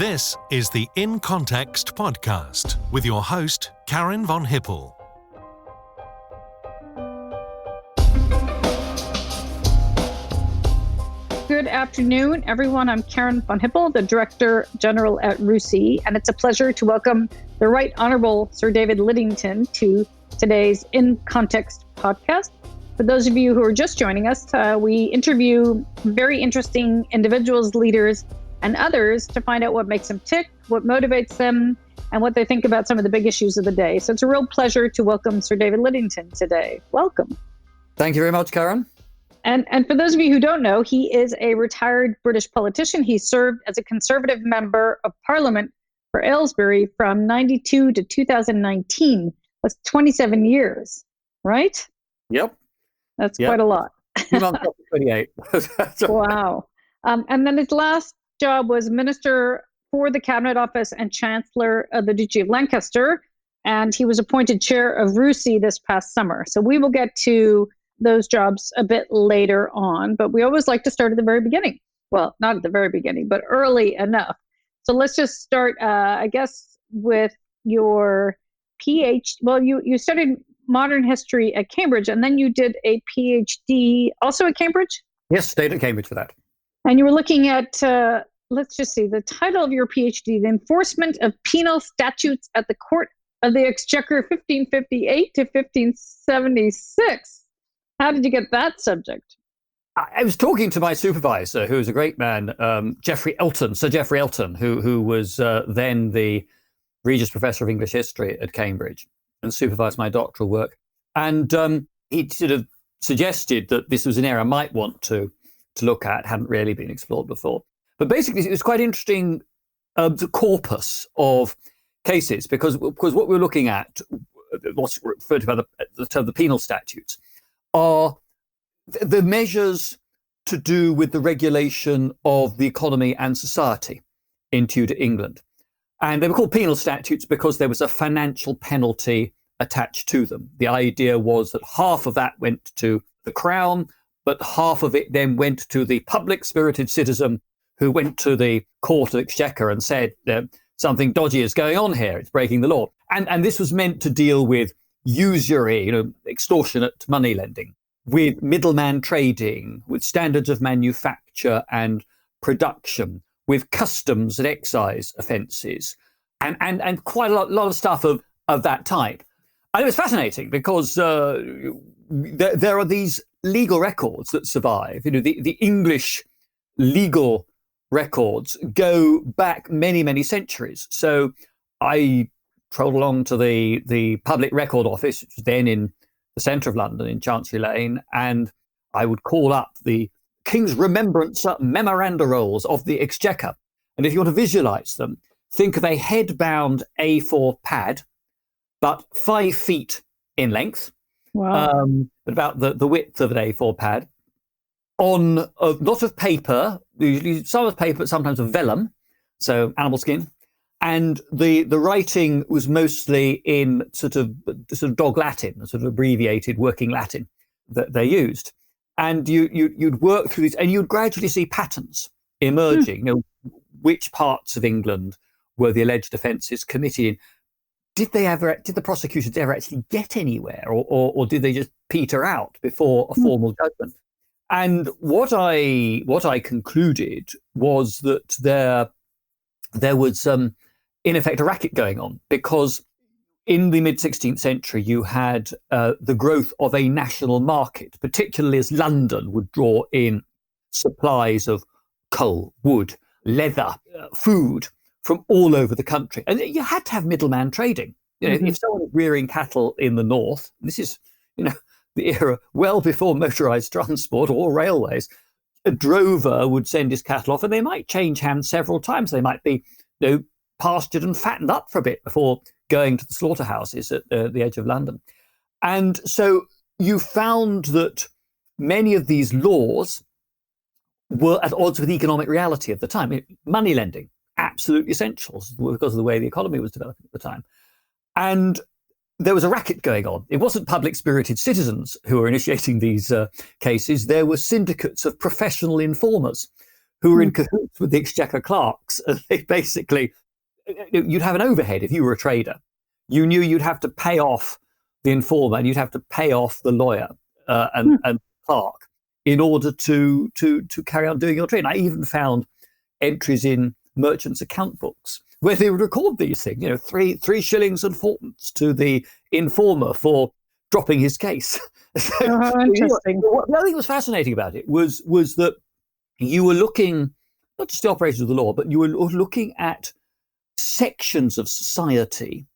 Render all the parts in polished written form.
This is the In Context podcast with your host, Karin von Hippel. Good afternoon, everyone. I'm Karin von Hippel, the Director General at RUSI, and it's a pleasure to welcome the Right Honourable Sir David Lidington to today's In Context podcast. For those of you who are just joining us, we interview very interesting individuals, leaders, and others to find out what makes them tick, what motivates them, and what they think about some of the big issues of the day. So it's a real pleasure to welcome Sir David Lidington today. Welcome. Thank you very much, Karin. And for those of you who don't know, he is a retired British politician. He served as a Conservative member of Parliament for Aylesbury from 92 to 2019. That's 27 years, right? Yep. That's quite a lot. 2 months after 28. Wow. And then his last job was Minister for the Cabinet Office and Chancellor of the Duchy of Lancaster. And he was appointed chair of RUSI this past summer. So we will get to those jobs a bit later on, but we always like to start at the very beginning. Well, not at the very beginning, but early enough. So let's just start, I guess, with your PhD. Well, you studied modern history at Cambridge, and then you did a PhD also at Cambridge? Yes, stayed at Cambridge for that. And you were looking at, let's just see, the title of your PhD, The Enforcement of Penal Statutes at the Court of the Exchequer 1558 to 1576. How did you get that subject? I was talking to my supervisor, who was a great man, Sir Geoffrey Elton, who was then the Regius Professor of English History at Cambridge and supervised my doctoral work. And he sort of suggested that this was an area I might want to look at, hadn't really been explored before. But basically, it was quite interesting, the corpus of cases, because what we're looking at, what's referred to by the term the penal statutes, are the measures to do with the regulation of the economy and society in Tudor England. And they were called penal statutes because there was a financial penalty attached to them. The idea was that half of that went to the crown, but half of it then went to the public spirited citizen who went to the Court of Exchequer and said, something dodgy is going on here, it's breaking the law. And this was meant to deal with usury, extortionate money lending, with middleman trading, with standards of manufacture and production, with customs and excise offences, and quite a lot of stuff of that type. And it was fascinating because there are these legal records that survive. The English legal records go back many, many centuries. So I trolled along to the Public Record Office, which was then in the centre of London in Chancery Lane, and I would call up the King's Remembrance memoranda rolls of the Exchequer. And if you want to visualise them, think of a head-bound A4 pad, but 5 feet in length, Wow. but about the width of an A4 pad, on a lot of paper, usually some of paper, sometimes of vellum, so animal skin. And the writing was mostly in sort of dog Latin, sort of abbreviated working Latin that they used. And you'd work through these, and you'd gradually see patterns emerging. Which parts of England were the alleged offences committed in? Did the prosecutions ever actually get anywhere, or did they just peter out before a formal judgment? And what I concluded was that there was in effect a racket going on, because in the mid-16th century you had the growth of a national market, particularly as London would draw in supplies of coal, wood, leather, food from all over the country. And you had to have middleman trading. If someone was rearing cattle in the north, this is the era well before motorised transport or railways, a drover would send his cattle off, and they might change hands several times. They might be pastured and fattened up for a bit before going to the slaughterhouses at the edge of London. And so you found that many of these laws were at odds with economic reality of the time. Money lending, absolutely essential because of the way the economy was developing at the time. And there was a racket going on. It wasn't public-spirited citizens who were initiating these cases. There were syndicates of professional informers who were in cahoots with the Exchequer clerks. And they basically, you'd have an overhead if you were a trader. You knew you'd have to pay off the informer and you'd have to pay off the lawyer and clerk in order to carry on doing your trade. I even found entries in merchants' account books where they would record these things, 3 shillings and fourpence to the informer for dropping his case. So, interesting. The other thing that was fascinating about it was that you were looking, not just the operations of the law, but you were looking at sections of society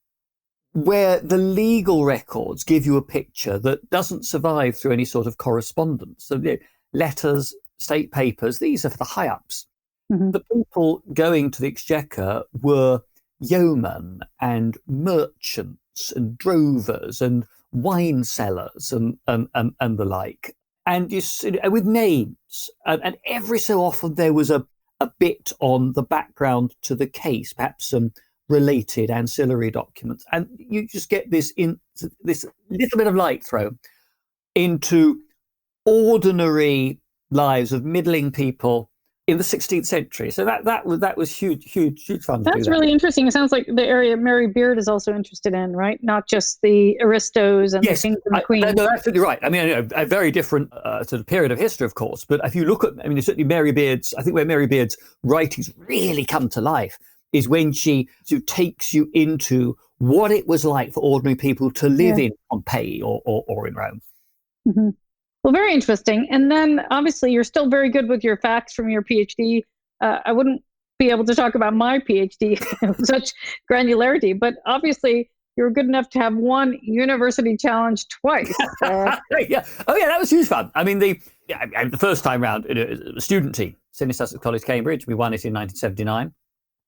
where the legal records give you a picture that doesn't survive through any sort of correspondence. So letters, state papers, these are for the high-ups. Mm-hmm. The people going to the Exchequer were yeomen and merchants and drovers and wine sellers and the like. And with names. And every so often there was a bit on the background to the case, perhaps some related ancillary documents, and you just get this little bit of light thrown into ordinary lives of middling people in the 16th century. So that was huge fun. That's really interesting. It sounds like the area Mary Beard is also interested in, right? Not just the aristos and the kings and the queens. No, absolutely right. I mean, a very different sort of period of history, of course. But if you look at, certainly Mary Beard's, I think where Mary Beard's writings really come to life is when she takes you into what it was like for ordinary people to live in Pompeii or in Rome. Mm-hmm. Well, very interesting. And then obviously you're still very good with your facts from your PhD. I wouldn't be able to talk about my PhD with such granularity, but obviously you're good enough to have won university challenge twice. Yeah. Oh, yeah, that was huge fun. I mean, the first time round, the student team, Sydney Sussex College, Cambridge, we won it in 1979.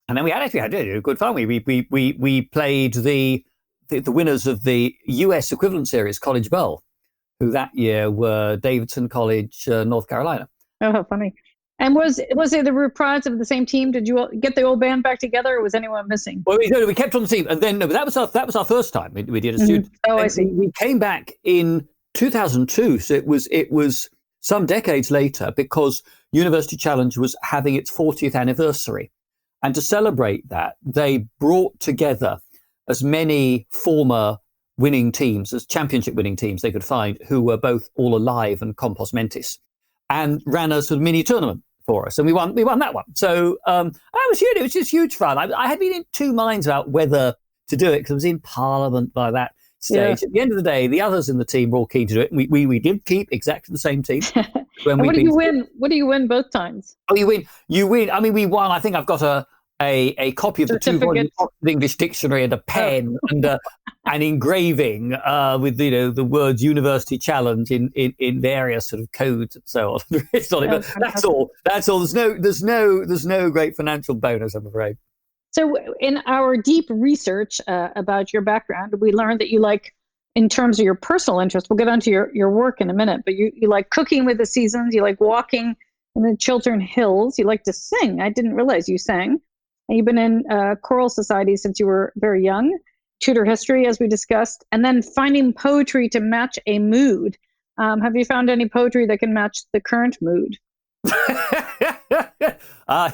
And then we had good fun. We played the winners of the US equivalent series, College Bowl, who that year were Davidson College, North Carolina. Oh, how funny. And was it the reprise of the same team? Did you get the old band back together, or was anyone missing? Well, we kept on the team. And then, but that was our first time we did a student. Oh, I see. We came back in 2002. So it was some decades later, because University Challenge was having its 40th anniversary. And to celebrate that, they brought together as many former winning teams, as championship winning teams they could find, who were both all alive and compos mentis, and ran a sort of mini tournament for us. And we won that one. So that was huge. It was just huge fun. I had been in two minds about whether to do it because I was in Parliament by that stage. Yeah. At the end of the day, the others in the team were all keen to do it. And we did keep exactly the same team. What do you win? What do you win both times? Oh, you win. I mean, we won. I think I've got a copy of the 2-volume English dictionary and a pen and an engraving with the words University Challenge in various sort of codes and so on. It's not but that's all. There's no great financial bonus, I'm afraid. So in our deep research about your background, we learned that you like, in terms of your personal interest, we'll get onto your work in a minute, but you like cooking with the seasons, you like walking in the Chiltern Hills, you like to sing. I didn't realize you sang. And you've been in choral society since you were very young, Tudor history, as we discussed, and then finding poetry to match a mood. Have you found any poetry that can match the current mood?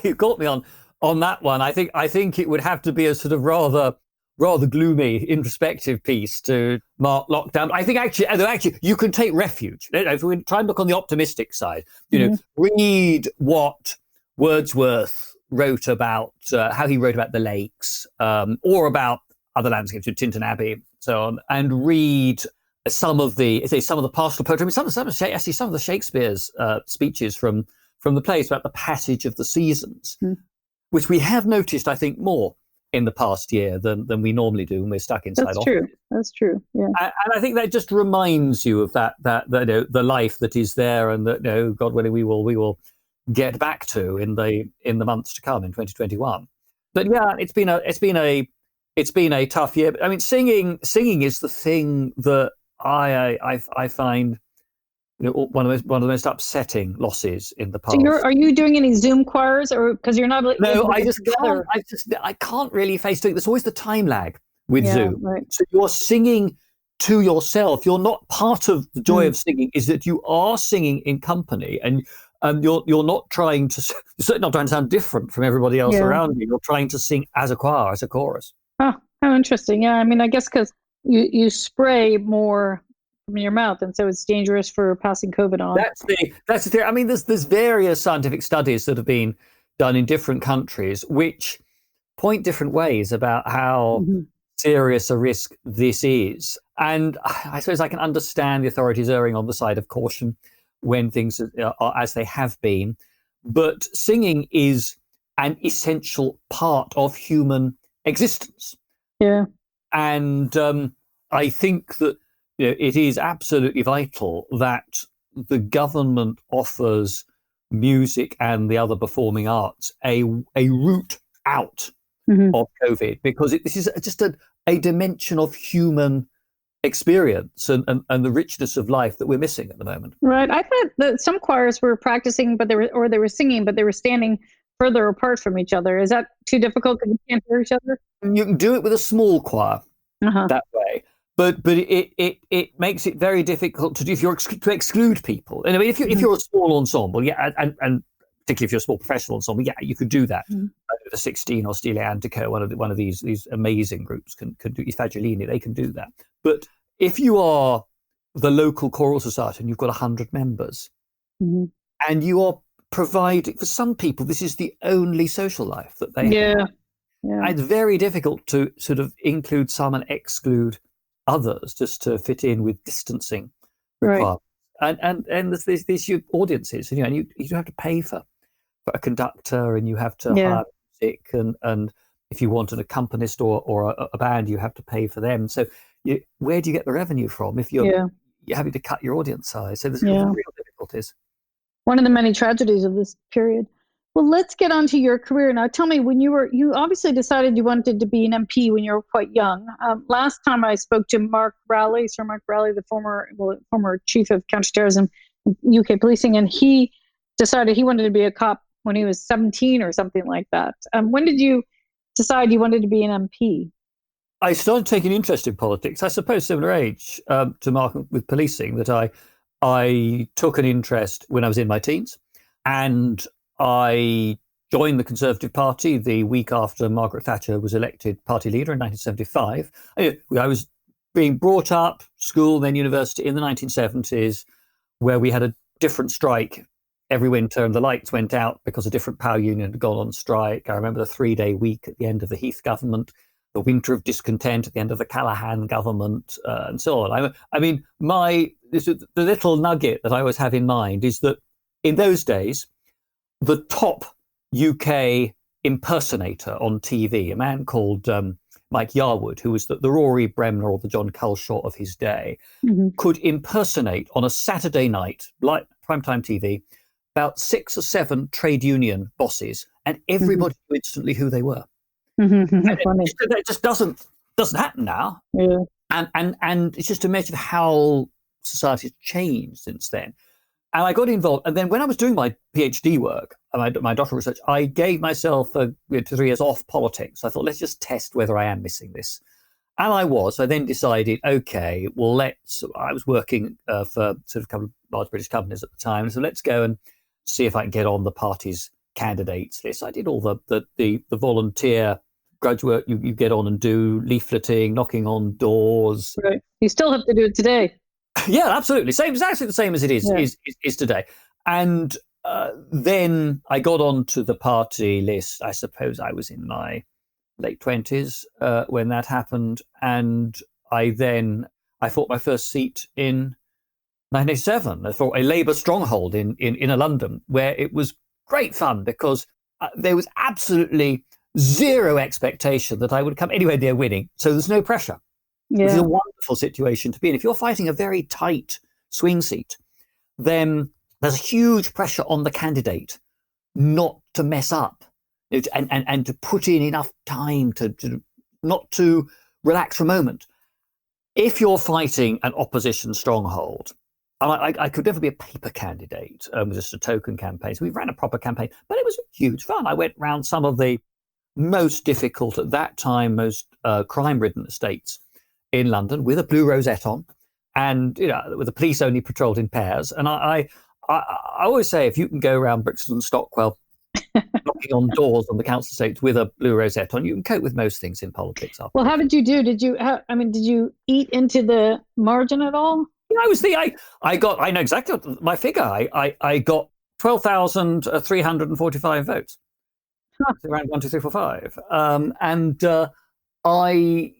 You caught me on that one. I think it would have to be a sort of rather gloomy, introspective piece to mark lockdown. I think actually you can take refuge. If we try and look on the optimistic side, read what Wordsworth wrote about, how he wrote about the lakes, or about other landscapes, Tintern Abbey, so on, and read some of the pastoral poetry. I mean, some of the Shakespeare's speeches from the plays about the passage of the seasons, which we have noticed, I think, more in the past year than we normally do when we're stuck inside. That's true. Yeah. And I think that just reminds you of that the life that is there, and that God willing we will get back to in the months to come in 2021. But yeah, it's been a tough year. I mean, singing is the thing that I find one of the most upsetting losses in the past. So are you doing any Zoom choirs, or because you're not? No, I can't really face doing it. There's always the time lag with Zoom. Right. So you're singing to yourself. You're not part of the joy of singing is that you are singing in company, and You're not trying to, you're certainly not trying to sound different from everybody else around you. You're trying to sing as a choir, as a chorus. Oh, how interesting. Yeah, I mean, I guess because you spray more from your mouth, and so it's dangerous for passing COVID on. That's the theory. I mean, there's various scientific studies that have been done in different countries which point different ways about how serious a risk this is. And I suppose I can understand the authorities erring on the side of caution when things are as they have been. But singing is an essential part of human existence. Yeah. And I think that it is absolutely vital that the government offers music and the other performing arts a route out of COVID, because this is just a dimension of human experience and the richness of life that we're missing at the moment. Right. I thought that some choirs were practicing, but they were singing, but they were standing further apart from each other. Is that too difficult because you can't hear each other? You can do it with a small choir that way. But it makes it very difficult to do if you're to exclude people. And I mean, if you're a small ensemble, and particularly if you're a small professional ensemble, you could do that. The 16 or Stile Antico, one of these amazing groups can do. Fagiolini, they can do that. But if you are the local choral society and you've got 100 members, and you are providing for some people, this is the only social life that they have. Yeah. It's very difficult to sort of include some and exclude others just to fit in with distancing requirements. And there's these huge audiences, and you have to pay for a conductor, and you have to hire music, and if you want an accompanist or a band, you have to pay for them. So where do you get the revenue from if you're having to cut your audience size? So there's real difficulties. One of the many tragedies of this period. Well, let's get on to your career now. Tell me, when you obviously decided you wanted to be an MP when you were quite young. Last time I spoke to Mark Rowley, Sir Mark Rowley, the former chief of counterterrorism in UK policing, and he decided he wanted to be a cop when he was 17 or something like that. When did you decide you wanted to be an MP? I started taking interest in politics, I suppose similar age to Mark with policing, that I took an interest when I was in my teens, and I joined the Conservative Party the week after Margaret Thatcher was elected party leader in 1975. I was being brought up, school, then university in the 1970s, where we had a different strike every winter and the lights went out because a different power union had gone on strike. I remember the 3-day week at the end of the Heath government, the winter of discontent at the end of the Callaghan government, and so on. I mean, the little nugget that I always have in mind is that in those days, the top UK impersonator on TV, a man called Mike Yarwood, who was the Rory Bremner or the John Culshaw of his day, could impersonate on a Saturday night, like primetime TV, about 6 or 7 trade union bosses, and everybody knew instantly who they were. It just doesn't happen now. Yeah. And it's just to measure how society has changed since then. And I got involved. And then when I was doing my PhD work, my doctoral research, I gave myself 2 or 3 years off politics. I thought, let's just test whether I am missing this. And I was. I then decided, okay, well, I was working for sort of a couple of large British companies at the time. So let's go and see if I can get on the party's candidates list. I did all the volunteer grudge work you get on and do, leafleting, knocking on doors. Right. You still have to do it today. Yeah, absolutely. Exactly the same as it is today. And then I got onto the party list. I suppose I was in my late 20s when that happened. And I fought my first seat in 1987 for a Labour stronghold in London, where it was great fun because there was absolutely zero expectation that I would come anywhere near winning. So there's no pressure. Which is a wonderful situation to be in. If you're fighting a very tight swing seat, then there's huge pressure on the candidate not to mess up and to put in enough time to not to relax for a moment. If you're fighting an opposition stronghold, and I could never be a paper candidate, just a token campaign. So we ran a proper campaign, but it was huge fun. I went round some of the most difficult at that time, most crime-ridden estates in London with a blue rosette on, and with the police only patrolled in pairs. And I I always say if you can go around Brixton and Stockwell knocking on doors on the council estates with a blue rosette on, you can cope with most things in politics. Well, how did you do? Did you eat into the margin at all? Yeah, I know exactly my figure. I got 12,345 votes. Around 1, 2, 3, 4, 5. And I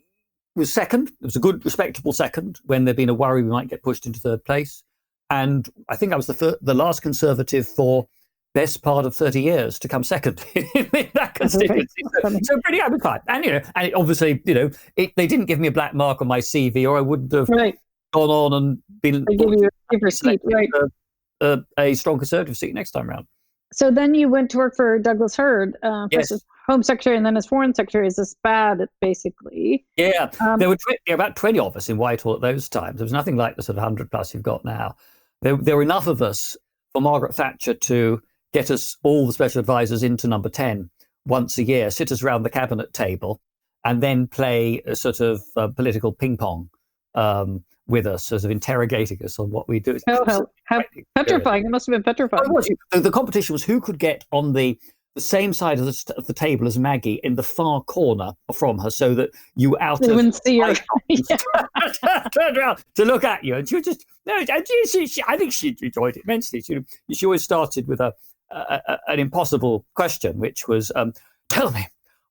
was second. It was a good, respectable second when there'd been a worry we might get pushed into third place. And I think I was the last Conservative for best part of 30 years to come second in that constituency. So pretty happy with. And, and it obviously, they didn't give me a black mark on my CV, or I wouldn't have gone on and been they give you a seat, right? A strong Conservative seat next time round. So then you went to work for Douglas Hurd, yes. First as Home Secretary and then as Foreign Secretary, as a SPAD, basically. Yeah, there were about 20 of us in Whitehall at those times. There was nothing like the sort of 100 plus you've got now. There were enough of us for Margaret Thatcher to get us all the special advisors into number 10 once a year, sit us around the cabinet table, and then play a sort of political ping pong with us, sort of interrogating us on what we do. How petrifying. It must have been petrifying. The competition was who could get on the same side of the table as Maggie in the far corner from her, so that you wouldn't see her. Turned around to look at you, and she was just I think she enjoyed it immensely. She always started with an impossible question, which was, tell me,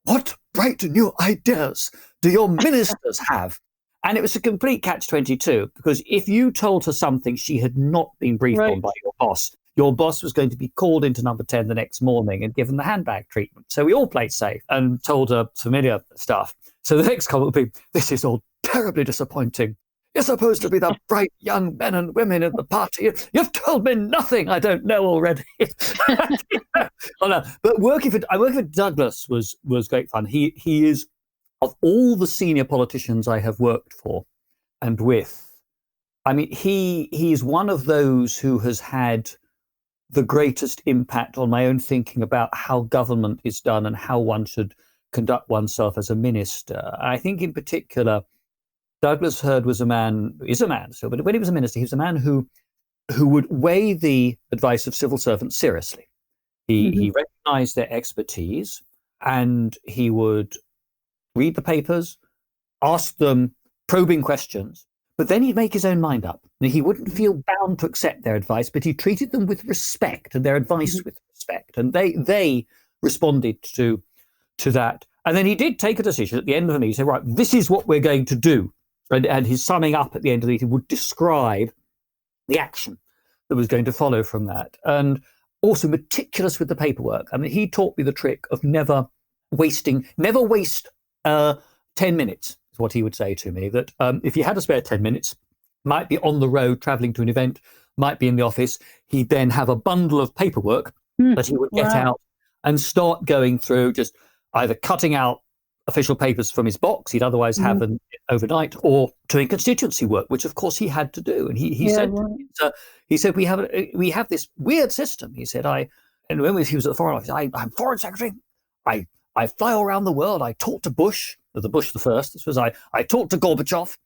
what bright new ideas do your ministers have? And it was a complete catch-22, because if you told her something she had not been briefed on by your boss was going to be called into number 10 the next morning and given the handbag treatment. So we all played safe and told her familiar stuff. So the next comment would be, this is all terribly disappointing. You're supposed to be the bright young men and women in the party. You've told me nothing I don't know already. But working for Douglas was great fun. He is, of all the senior politicians I have worked for and with, I mean, he's one of those who has had the greatest impact on my own thinking about how government is done and how one should conduct oneself as a minister. I think in particular, Douglas Hurd is a man still, but when he was a minister, he was a man who would weigh the advice of civil servants seriously. He recognized their expertise, and he would read the papers, ask them probing questions, but then he'd make his own mind up. He wouldn't feel bound to accept their advice, but he treated them with respect and their advice with respect. And they responded to that. And then he did take a decision at the end of the meeting. He said, right, this is what we're going to do. And his summing up at the end of the meeting would describe the action that was going to follow from that. And also meticulous with the paperwork. I mean, he taught me the trick of never waste 10 minutes, is what he would say to me, that if you had a spare 10 minutes, might be on the road traveling to an event, might be in the office, he'd then have a bundle of paperwork that he would get out and start going through, just either cutting out official papers from his box he'd otherwise have overnight, or doing constituency work, which of course he had to do. And he said we have this weird system. He said, and when he was at the Foreign Office, I'm Foreign Secretary. I fly all around the world. I talk to Bush the first. This was I talked to Gorbachev,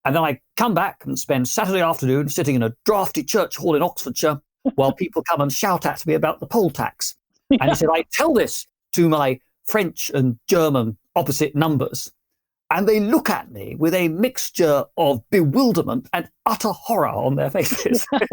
and then I come back and spend Saturday afternoon sitting in a drafty church hall in Oxfordshire while people come and shout at me about the poll tax. And he said, I tell this to my French and German opposite numbers, and they look at me with a mixture of bewilderment and utter horror on their faces. But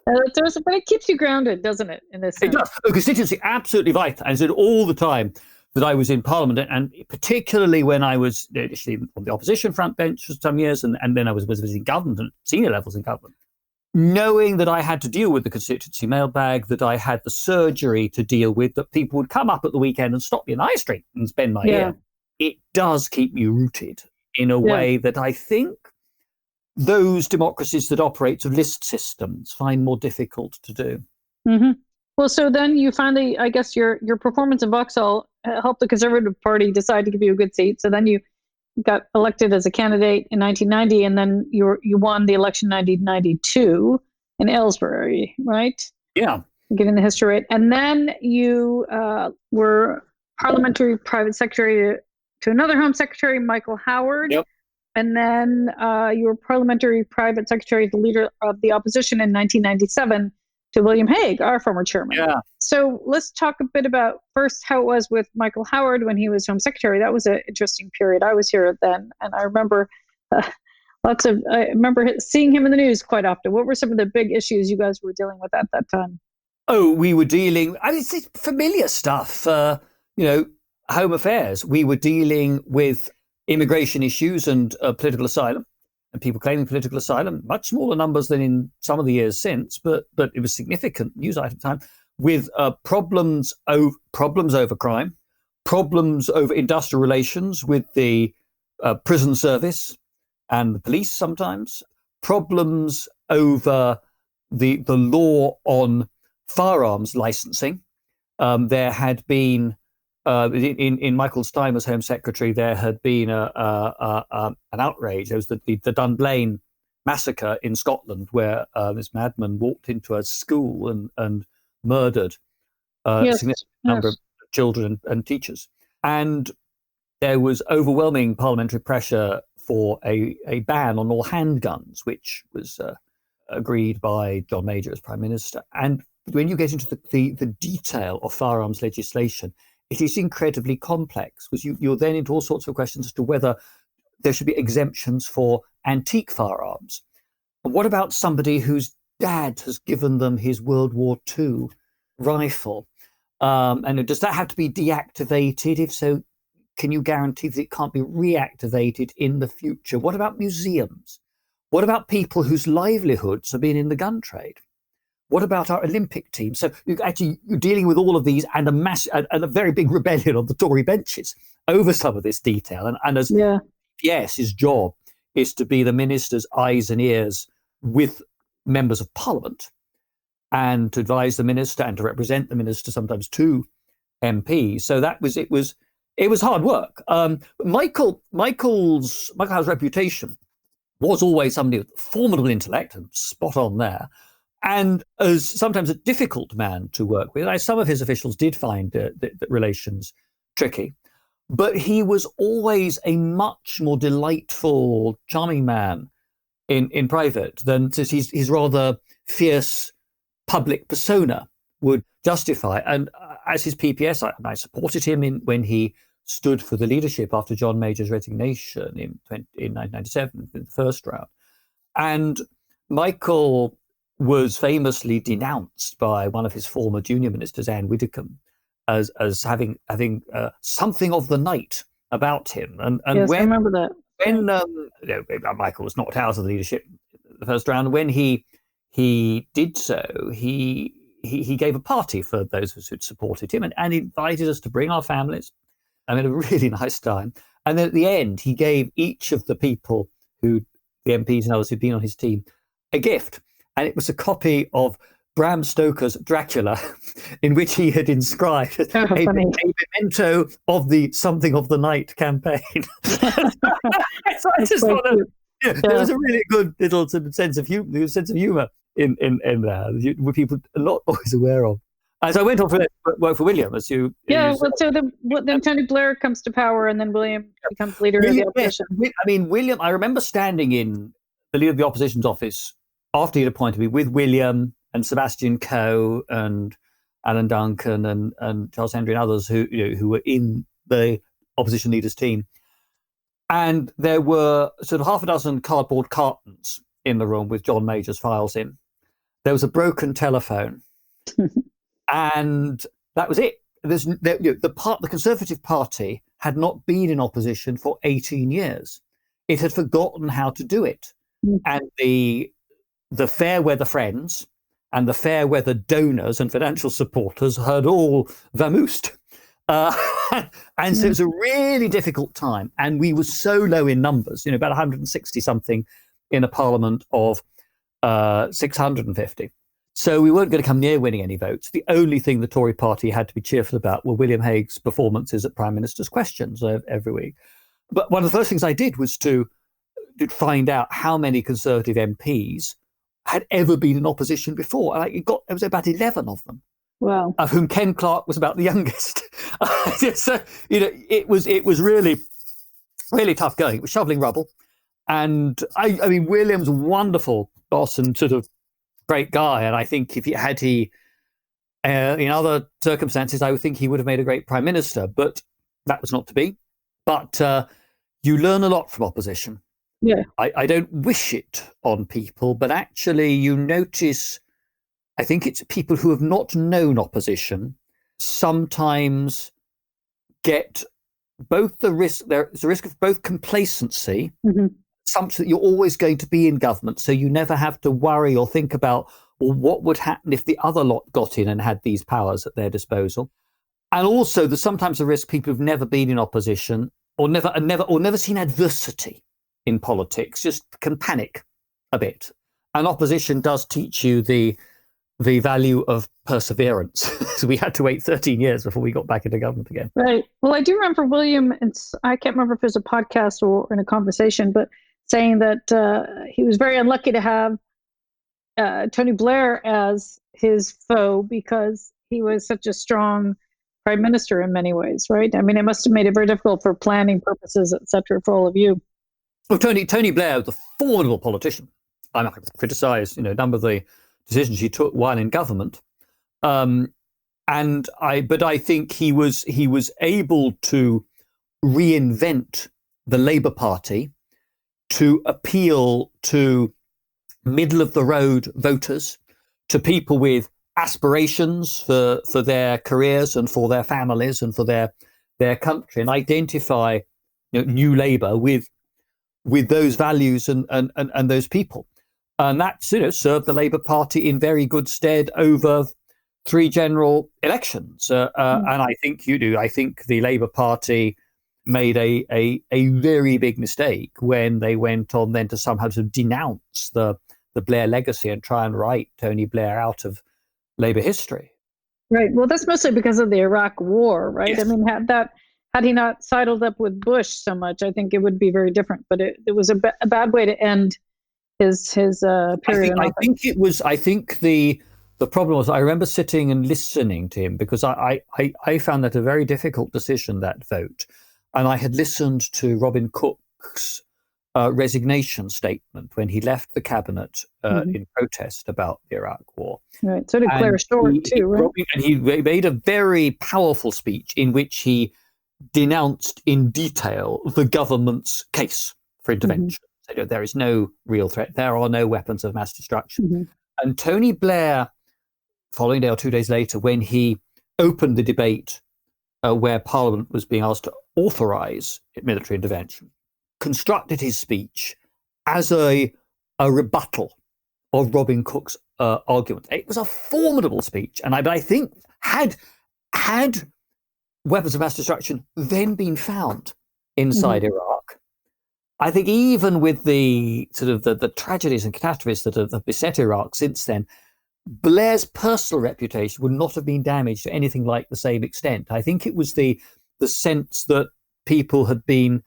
it keeps you grounded, doesn't it? In this sense? It does. The constituency absolutely vital. I said all the time that I was in Parliament, and particularly when I was initially on the opposition front bench for some years, and then I was visiting government and senior levels in government, knowing that I had to deal with the constituency mailbag, that I had the surgery to deal with, that people would come up at the weekend and stop me in the high street and spend my ear. It does keep me rooted in a way that I think those democracies that operate with list systems find more difficult to do. Well, so then you finally, I guess your performance in Vauxhall helped the Conservative Party decide to give you a good seat. So then you got elected as a candidate in 1990, and then you won the election 1992 in Aylesbury, right? Yeah. Given the history rate. And then you were parliamentary private secretary to another Home Secretary, Michael Howard. Yep. And then you were parliamentary private secretary to the leader of the opposition in 1997 to William Hague, our former chairman. Yeah. So let's talk a bit about first how it was with Michael Howard when he was Home Secretary. That was an interesting period. I was here then, and I remember I remember seeing him in the news quite often. What were some of the big issues you guys were dealing with at that time? Oh, we were dealing, it's familiar stuff, home affairs. We were dealing with immigration issues and political asylum, and people claiming political asylum, much smaller numbers than in some of the years since, but it was significant news item time, with problems over crime, problems over industrial relations with the prison service and the police sometimes, problems over the law on firearms licensing. There had been, in Michael's time as Home Secretary, there had been an outrage. There was the Dunblane massacre in Scotland, where this madman walked into a school and murdered a significant number of children and teachers. And there was overwhelming parliamentary pressure for a ban on all handguns, which was agreed by John Major as Prime Minister. And when you get into the detail of firearms legislation, it is incredibly complex, because you're then into all sorts of questions as to whether there should be exemptions for antique firearms. And what about somebody whose dad has given them his World War II rifle? And does that have to be deactivated? If so, can you guarantee that it can't be reactivated in the future? What about museums? What about people whose livelihoods have been in the gun trade? What about our Olympic team? So you're dealing with all of these, and a very big rebellion on the Tory benches over some of this detail. And as his job is to be the minister's eyes and ears with members of Parliament, and to advise the minister and to represent the minister, sometimes two MPs. So it was hard work. Michael Howard's reputation was always somebody with formidable intellect, and spot on there, and as sometimes a difficult man to work with. Some of his officials did find the relations tricky, but he was always a much more delightful, charming man in private than his rather fierce public persona would justify. And as his PPS, I supported him when he stood for the leadership after John Major's resignation in 1997, in the first round. And Michael was famously denounced by one of his former junior ministers, Anne Widdecombe, as having something of the night about him. And yes, I remember that. When Michael was knocked out of the leadership the first round, when he did so, he gave a party for those of us who'd supported him, and invited us to bring our families. I mean, a really nice time. And then at the end, he gave each of the people the MPs and others who'd been on his team, a gift. And it was a copy of Bram Stoker's Dracula, in which he had inscribed a memento of the Something of the Night campaign. So I just thought there was a really good little sense of humor in there, which people are not always aware of. As I went on to work for William, so then Tony Blair comes to power, and then William becomes leader of the opposition. William, I remember standing in the leader of the opposition's office after he'd appointed me with William and Sebastian Coe and Alan Duncan and Charles Henry and others who were in the opposition leader's team. And there were sort of half a dozen cardboard cartons in the room with John Major's files in. There was a broken telephone. And that was it. The Conservative Party had not been in opposition for 18 years. It had forgotten how to do it. And the fair weather friends and the fair weather donors and financial supporters had all vamoosed. And so it was a really difficult time. And we were so low in numbers, about 160 something in a parliament of 650. So we weren't going to come near winning any votes. The only thing the Tory party had to be cheerful about were William Hague's performances at Prime Minister's Questions every week. But one of the first things I did was to find out how many Conservative MPs had ever been in opposition before. And it was about 11 of them. Wow. Of whom Ken Clarke was about the youngest. So, it was really, really tough going. It was shoveling rubble. And William's wonderful boss and sort of great guy. And I think had he in other circumstances, I would think he would have made a great prime minister, but that was not to be. But you learn a lot from opposition. Yeah. I don't wish it on people, but actually you notice, I think it's people who have not known opposition sometimes get both there's a risk of both complacency, assumption that you're always going to be in government, so you never have to worry or think about, well, what would happen if the other lot got in and had these powers at their disposal. And also there's sometimes a risk people who've never been in opposition or never seen adversity in politics just can panic a bit. And opposition does teach you the value of perseverance. So we had to wait 13 years before we got back into government again. Right. Well, I do remember William, I can't remember if it was a podcast or in a conversation, but saying that he was very unlucky to have Tony Blair as his foe because he was such a strong prime minister in many ways, right? I mean, it must have made it very difficult for planning purposes, et cetera, for all of you. Well, Tony Blair was a formidable politician. I'm not going to criticize, a number of the decisions he took while in government. But I think he was able to reinvent the Labour Party to appeal to middle of the road voters, to people with aspirations for their careers and for their families and for their country, and identify New Labour with those values and those people. And that's served the Labour Party in very good stead over 3 general elections. And I think I think the Labour Party made a very big mistake when they went on then to somehow to denounce the Blair legacy and try and write Tony Blair out of Labour history. Right. Well, that's mostly because of the Iraq War, right? Yes. I mean, had he not sidled up with Bush so much, I think it would be very different. But it was a bad way to end his period. I think the problem was, I remember sitting and listening to him because I found that a very difficult decision, that vote. And I had listened to Robin Cook's resignation statement when he left the cabinet in protest about the Iraq War. Right. So did Claire Short too, right? And he made a very powerful speech in which he denounced in detail the government's case for intervention. So there is no real threat. There are no weapons of mass destruction. And Tony Blair, following day or 2 days later, when he opened the debate where Parliament was being asked to authorise military intervention, constructed his speech as a rebuttal of Robin Cook's argument. It was a formidable speech, and I think had weapons of mass destruction then been found inside Iraq, I think even with the sort of the tragedies and catastrophes that have beset Iraq since then, Blair's personal reputation would not have been damaged to anything like the same extent. I think it was the sense that people had been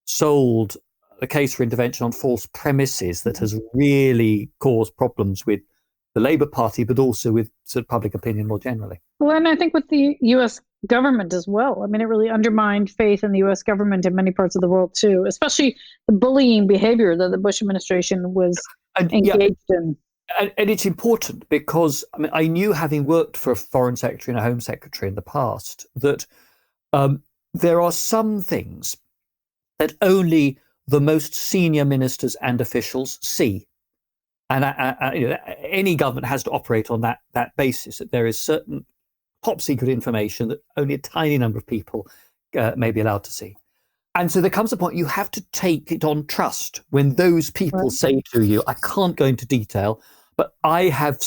sold a case for intervention on false premises that has really caused problems with the Labour Party, but also with sort of public opinion more generally. Well, and I think with the U.S. government as well. I mean, it really undermined faith in the U.S. government in many parts of the world too, especially the bullying behavior that the Bush administration was engaged in. And it's important because I knew, having worked for a foreign secretary and a home secretary in the past, that there are some things that only the most senior ministers and officials see. And any government has to operate on that basis, that there is certain top secret information that only a tiny number of people may be allowed to see. And so there comes a point you have to take it on trust when those people say to you, I can't go into detail, but I have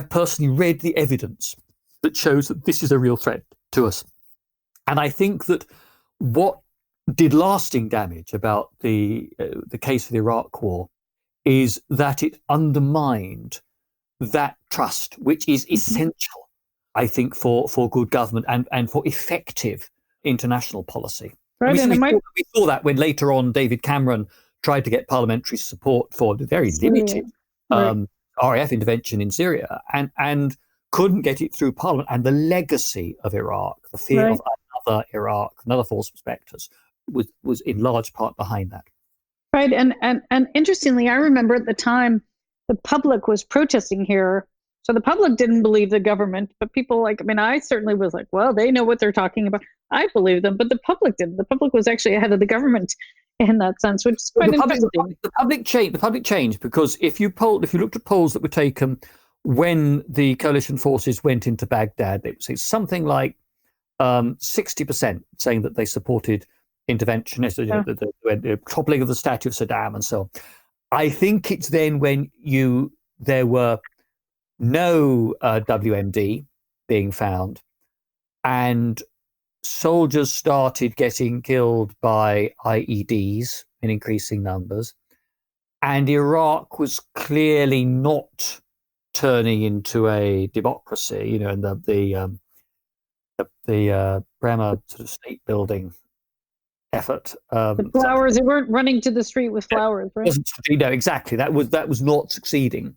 personally read the evidence that shows that this is a real threat to us. And I think that what did lasting damage about the case of the Iraq War is that it undermined that trust, which is essential, I think, for good government and for effective international policy. Right, we saw that when later on David Cameron tried to get parliamentary support for the very limited RAF intervention in Syria and couldn't get it through Parliament. And the legacy of Iraq, the fear of another Iraq, another false prospectus, was in large part behind that. Right. And interestingly, I remember at the time the public was protesting here. So the public didn't believe the government, but people I certainly was like, well, they know what they're talking about. I believe them, but the public didn't. The public was actually ahead of the government in that sense, which is quite interesting. The public changed because if you looked at polls that were taken when the coalition forces went into Baghdad, it was something like 60% saying that they supported intervention, the toppling of the statue of Saddam and so on. I think it's then when there were no WMD being found, and soldiers started getting killed by IEDs in increasing numbers, and Iraq was clearly not turning into a democracy, and the Bremer sort of state building effort. The flowers, they weren't running to the street with flowers, right? Exactly. That was not succeeding.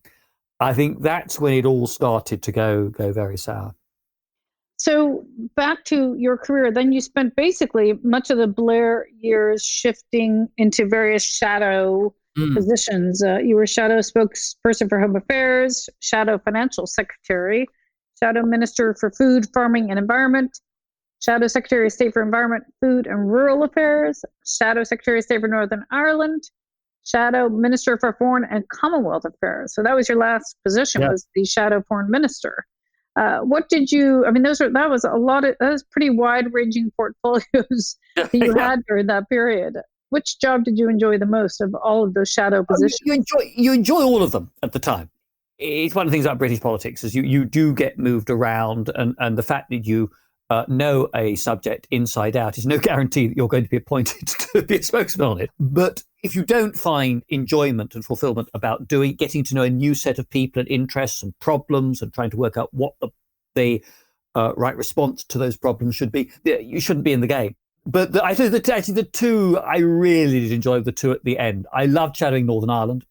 I think that's when it all started to go very sour. So back to your career, then you spent basically much of the Blair years shifting into various shadow positions. You were shadow spokesperson for Home Affairs, shadow financial secretary, shadow minister for food, farming and environment, shadow secretary of state for environment, food and rural affairs, shadow secretary of state for Northern Ireland, shadow minister for foreign and Commonwealth affairs. So that was your last position, was the shadow foreign minister. What did you? That was pretty wide-ranging portfolios that you had during that period. Which job did you enjoy the most of all of those shadow positions? You enjoy all of them at the time. It's one of the things about British politics is you do get moved around, and the fact that you know a subject inside out is no guarantee that you're going to be appointed to be a spokesman on it. But if you don't find enjoyment and fulfillment about getting to know a new set of people and interests and problems and trying to work out what the right response to those problems should be, you shouldn't be in the game. But I think the two I really did enjoy, the two at the end. I loved shadowing Northern Ireland.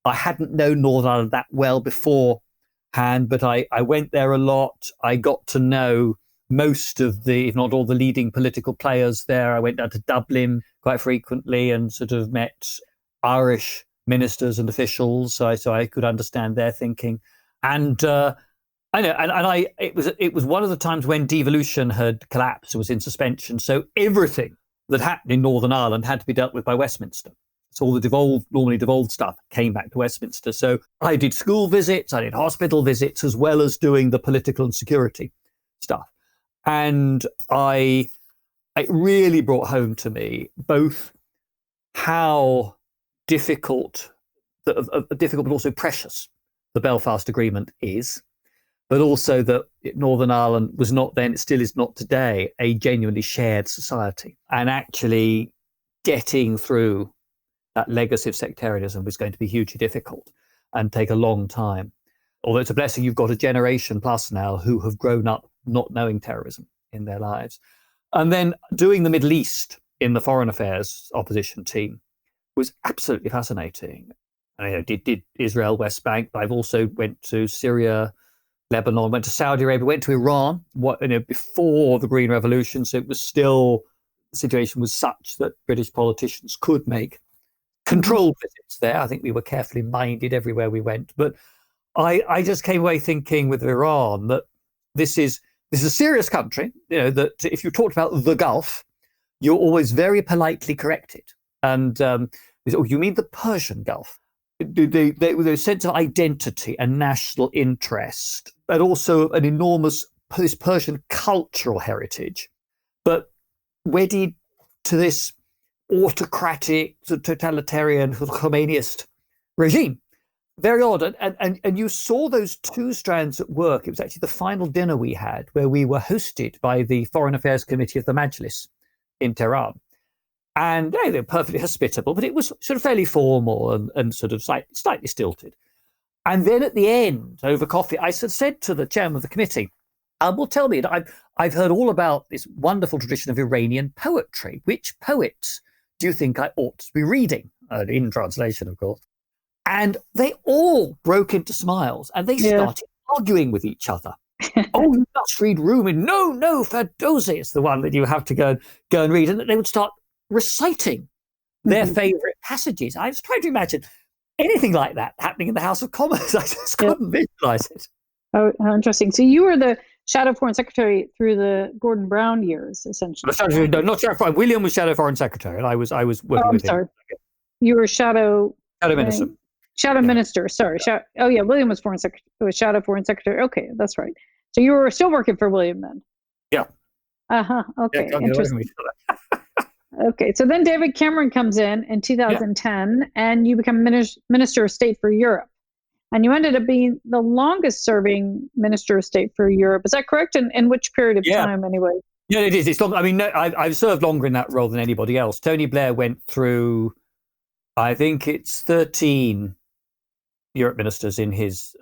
I hadn't known Northern Ireland that well beforehand, but I went there a lot. I got to know most of if not all, the leading political players there. I went down to Dublin quite frequently and sort of met Irish ministers and officials, so I could understand their thinking. And it was one of the times when devolution had collapsed, it was in suspension. So everything that happened in Northern Ireland had to be dealt with by Westminster. So all the normally devolved stuff came back to Westminster. So I did school visits, I did hospital visits, as well as doing the political and security stuff. And it really brought home to me both how difficult but also precious the Belfast Agreement is, but also that Northern Ireland was not then, it still is not today, a genuinely shared society. And actually getting through that legacy of sectarianism was going to be hugely difficult and take a long time. Although it's a blessing you've got a generation plus now who have grown up not knowing terrorism in their lives. And then doing the Middle East in the Foreign Affairs opposition team was absolutely fascinating. I did Israel, West Bank, but I've also went to Syria, Lebanon, went to Saudi Arabia, went to Iran, before the Green Revolution. So it was still, the situation was such that British politicians could make controlled visits there. I think we were carefully minded everywhere we went. But I just came away thinking with Iran that this is a serious country, that if you talked about the Gulf, you're always very politely corrected. And you mean the Persian Gulf? The sense of identity and national interest, but also an enormous Persian cultural heritage, but wedded to this autocratic, totalitarian, Khomeiniist regime. Very odd. And you saw those two strands at work. It was actually the final dinner we had where we were hosted by the Foreign Affairs Committee of the Majlis in Tehran. And they were perfectly hospitable, but it was sort of fairly formal and sort of slightly stilted. And then at the end, over coffee, I said to the chairman of the committee, well, tell me, I've heard all about this wonderful tradition of Iranian poetry. Which poets do you think I ought to be reading? In translation, of course. And they all broke into smiles and they started arguing with each other. Oh, you must read Rumi. No, Ferdowsi is the one that you have to go and read. And they would start reciting their favorite passages. I was trying to imagine anything like that happening in the House of Commons. I just couldn't visualize it. Oh, how interesting. So you were the Shadow Foreign Secretary through the Gordon Brown years, essentially. No, not Shadow Foreign. William was Shadow Foreign Secretary, and I was working with him. You were Shadow Minister. Shadow Minister. Sorry. William was Shadow Foreign Secretary. Okay, that's right. So you were still working for William then. Yeah. Okay. Yeah, interesting. Okay. So then David Cameron comes in 2010, and you become Minister of State for Europe. And you ended up being the longest serving Minister of State for Europe. Is that correct? And in which period of time, anyway? Yeah, it is. It's long. I mean, no, I've served longer in that role than anybody else. Tony Blair went through, I think it's 13 Europe ministers in his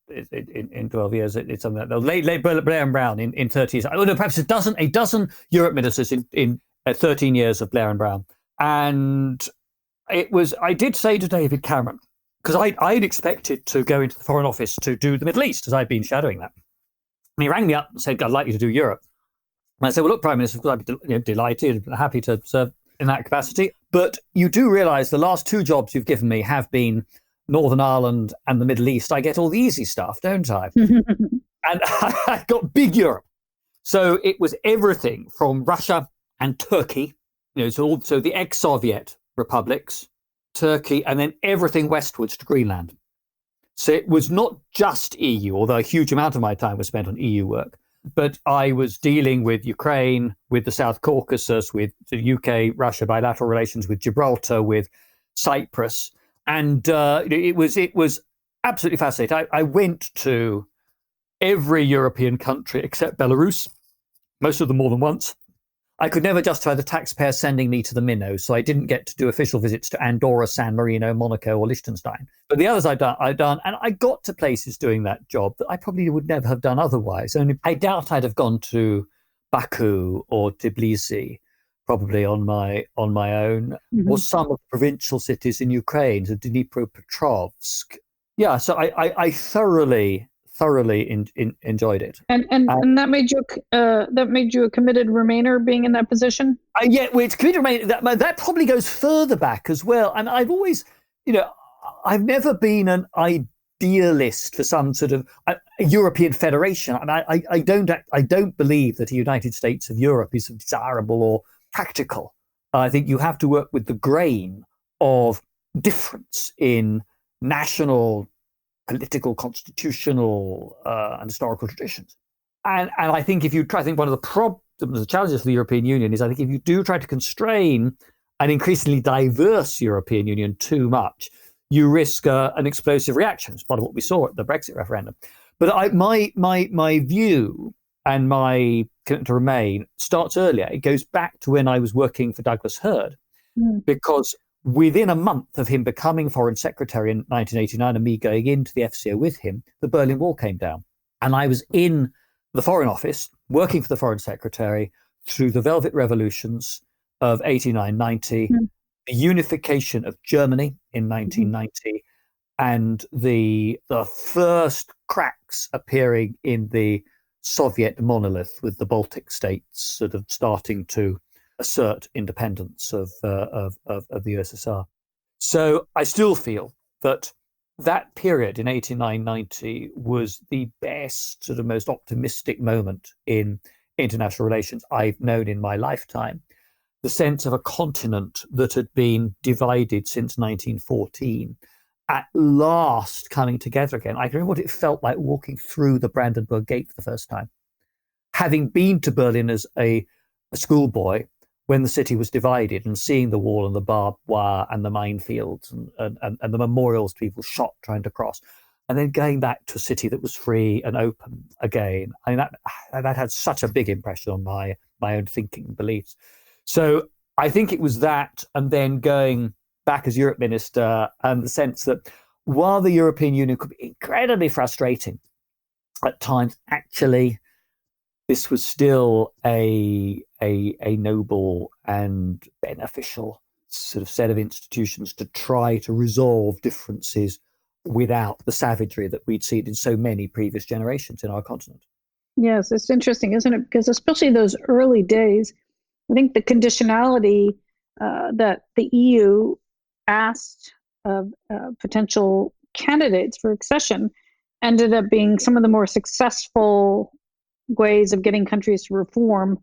in 12 years. It's something like that. Blair and Brown in 30 years. Oh no, perhaps a dozen Europe ministers in 13 years of Blair and Brown. And I did say to David Cameron, because I'd expected to go into the Foreign Office to do the Middle East, as I'd been shadowing that. And he rang me up and said, I'd like you to do Europe. And I said, well, look, Prime Minister, I'd be delighted and happy to serve in that capacity. But you do realise the last two jobs you've given me have been Northern Ireland and the Middle East. I get all the easy stuff, don't I? And I got big Europe. So it was everything from Russia and Turkey, so the ex-Soviet republics, Turkey, and then everything westwards to Greenland. So it was not just EU, although a huge amount of my time was spent on EU work, but I was dealing with Ukraine, with the South Caucasus, with the UK-Russia bilateral relations, with Gibraltar, with Cyprus. And it was absolutely fascinating. I went to every European country except Belarus, most of them more than once. I could never justify the taxpayer sending me to the minnows, so I didn't get to do official visits to Andorra, San Marino, Monaco, or Liechtenstein. But the others I'd done, and I got to places doing that job that I probably would never have done otherwise. Only I doubt I'd have gone to Baku or Tbilisi, probably on my own, or some of the provincial cities in Ukraine, so Dnipropetrovsk. Yeah, so I thoroughly enjoyed it, and that made you a committed Remainer, being in that position. It's committed Remainer. That probably goes further back as well. And I've always, I've never been an idealist for some sort of a European federation. And I don't believe that a United States of Europe is desirable or practical. I think you have to work with the grain of difference in national, political, constitutional, and historical traditions. And I think if you try, I think one of the problems, the challenges for the European Union is, I think if you do try to constrain an increasingly diverse European Union too much, you risk an explosive reaction. It's part of what we saw at the Brexit referendum. But my view and my commitment to Remain starts earlier. It goes back to when I was working for Douglas Hurd, because within a month of him becoming Foreign Secretary in 1989 and me going into the FCO with him, the Berlin Wall came down. And I was in the Foreign Office, working for the Foreign Secretary through the Velvet Revolutions of 89, 90, the unification of Germany in 1990, and the first cracks appearing in the Soviet monolith, with the Baltic states sort of starting to assert independence of the USSR. So I still feel that period in 89, 90 was the best, sort of most optimistic moment in international relations I've known in my lifetime. The sense of a continent that had been divided since 1914 at last coming together again. I can remember what it felt like walking through the Brandenburg Gate for the first time. Having been to Berlin as a schoolboy when the city was divided, and seeing the wall and the barbed wire and the minefields and the memorials to people shot trying to cross, and then going back to a city that was free and open again. I mean, that had such a big impression on my own thinking and beliefs. So I think it was that, and then going back as Europe Minister, and the sense that while the European Union could be incredibly frustrating at times, actually this was still a noble and beneficial sort of set of institutions to try to resolve differences without the savagery that we'd seen in so many previous generations in our continent. Yes, it's interesting, isn't it? Because especially those early days, I think the conditionality that the EU asked of potential candidates for accession ended up being some of the more successful ways of getting countries to reform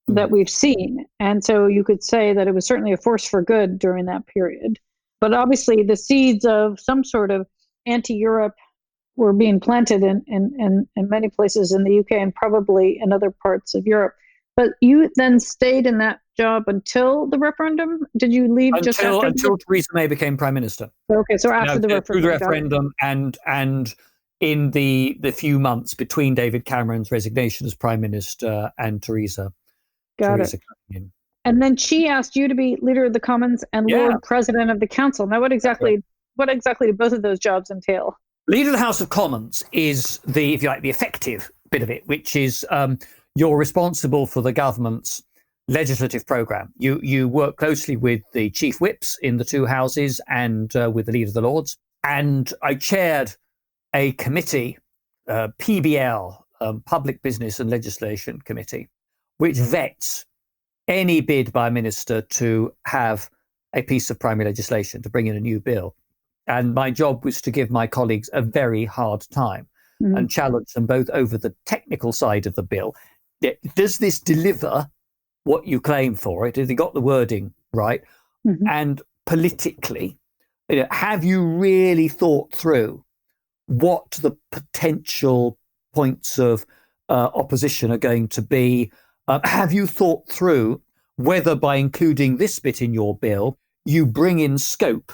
that we've seen. And so you could say that it was certainly a force for good during that period. But obviously the seeds of some sort of anti-Europe were being planted in many places in the UK and probably in other parts of Europe. But you then stayed in that job until the referendum? Did you leave just after? Until Theresa May became Prime Minister. Okay, so after the referendum. Through the referendum and in the few months between David Cameron's resignation as Prime Minister and Theresa coming in. And then she asked you to be Leader of the Commons and Lord President of the Council. Now, what exactly do both of those jobs entail? Leader of the House of Commons is the, if you like, the effective bit of it, which is you're responsible for the government's legislative programme. You work closely with the chief whips in the two houses and with the Leader of the Lords. And I chaired a committee, PBL, Public Business and Legislation Committee, which vets any bid by a minister to have a piece of primary legislation, to bring in a new bill. And my job was to give my colleagues a very hard time and challenge them both over the technical side of the bill. Does this deliver what you claim for it? Have you got the wording right? And politically, have you really thought through what the potential points of opposition are going to be? Have you thought through whether by including this bit in your bill, you bring in scope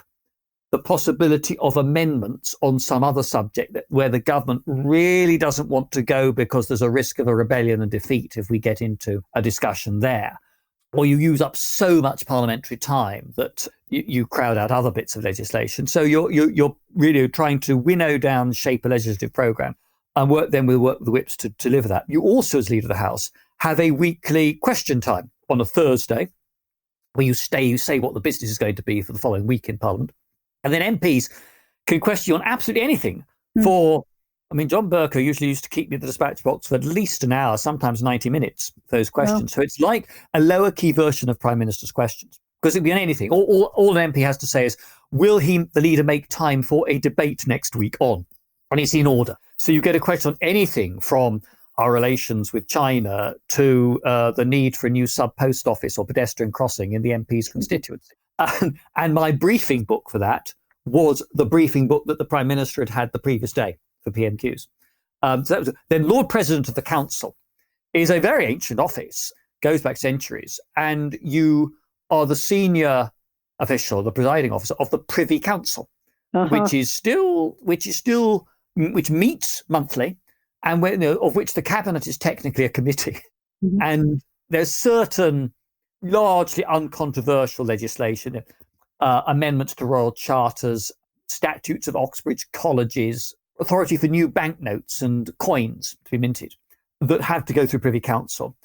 the possibility of amendments on some other subject where the government really doesn't want to go because there's a risk of a rebellion and defeat if we get into a discussion there? Or you use up so much parliamentary time that you crowd out other bits of legislation. So you're really trying to winnow down, shape a legislative programme, and we'll work with the whips to deliver that. You also, as Leader of the House, have a weekly question time on a Thursday where you say what the business is going to be for the following week in Parliament. And then MPs can question you on absolutely anything John Bercow usually used to keep me at the dispatch box for at least an hour, sometimes 90 minutes, for those questions. Wow. So it's like a lower key version of Prime Minister's questions, because it can be on anything. All an MP has to say is, will the leader make time for a debate next week on? And it's in order. So you get a question on anything from our relations with China to the need for a new sub-post office or pedestrian crossing in the MP's constituency. And my briefing book for that was the briefing book that the Prime Minister had the previous day for PMQs. Then Lord President of the Council is a very ancient office, goes back centuries, and you are the senior official, the presiding officer of the Privy Council, which meets monthly, and of which the Cabinet is technically a committee. And there's certain largely uncontroversial legislation, amendments to royal charters, statutes of Oxbridge colleges, authority for new banknotes and coins to be minted, that have to go through Privy Council.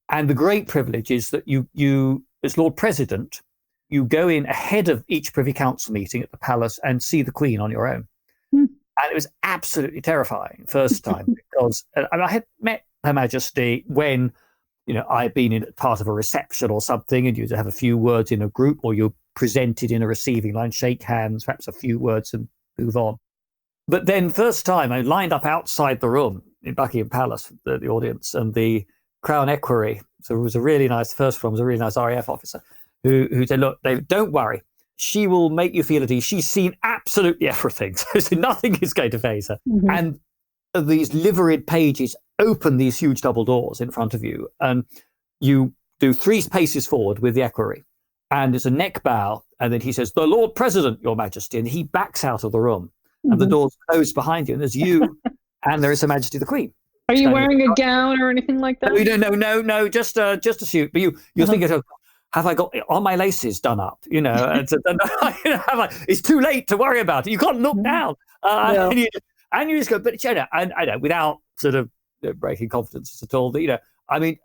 And the great privilege is that you as Lord President, you go in ahead of each Privy Council meeting at the palace and see the Queen on your own. And it was absolutely terrifying first time because I had met Her Majesty when I had been in part of a reception or something, and you'd have a few words in a group, or you're presented in a receiving line, shake hands, perhaps a few words and move on. But then first time I lined up outside the room in Buckingham Palace, the audience, and the Crown Equerry. So it was a really nice, first one was a really nice RAF officer who said, look, David, don't worry. She will make you feel at ease. She's seen absolutely everything. So nothing is going to faze her. And these liveried pages open these huge double doors in front of you, and you do 3 paces forward with the equerry, and it's a neck bow, and then he says, "The Lord President, Your Majesty," and he backs out of the room, and the doors close behind you, and there's you, and there is Her Majesty the Queen. Are you wearing a gown or anything like that? No, just a suit. But you're thinking, have I got all my laces done up? It's too late to worry about it. You can't look down. And you just go, but I know, without sort of breaking confidences at all, that, the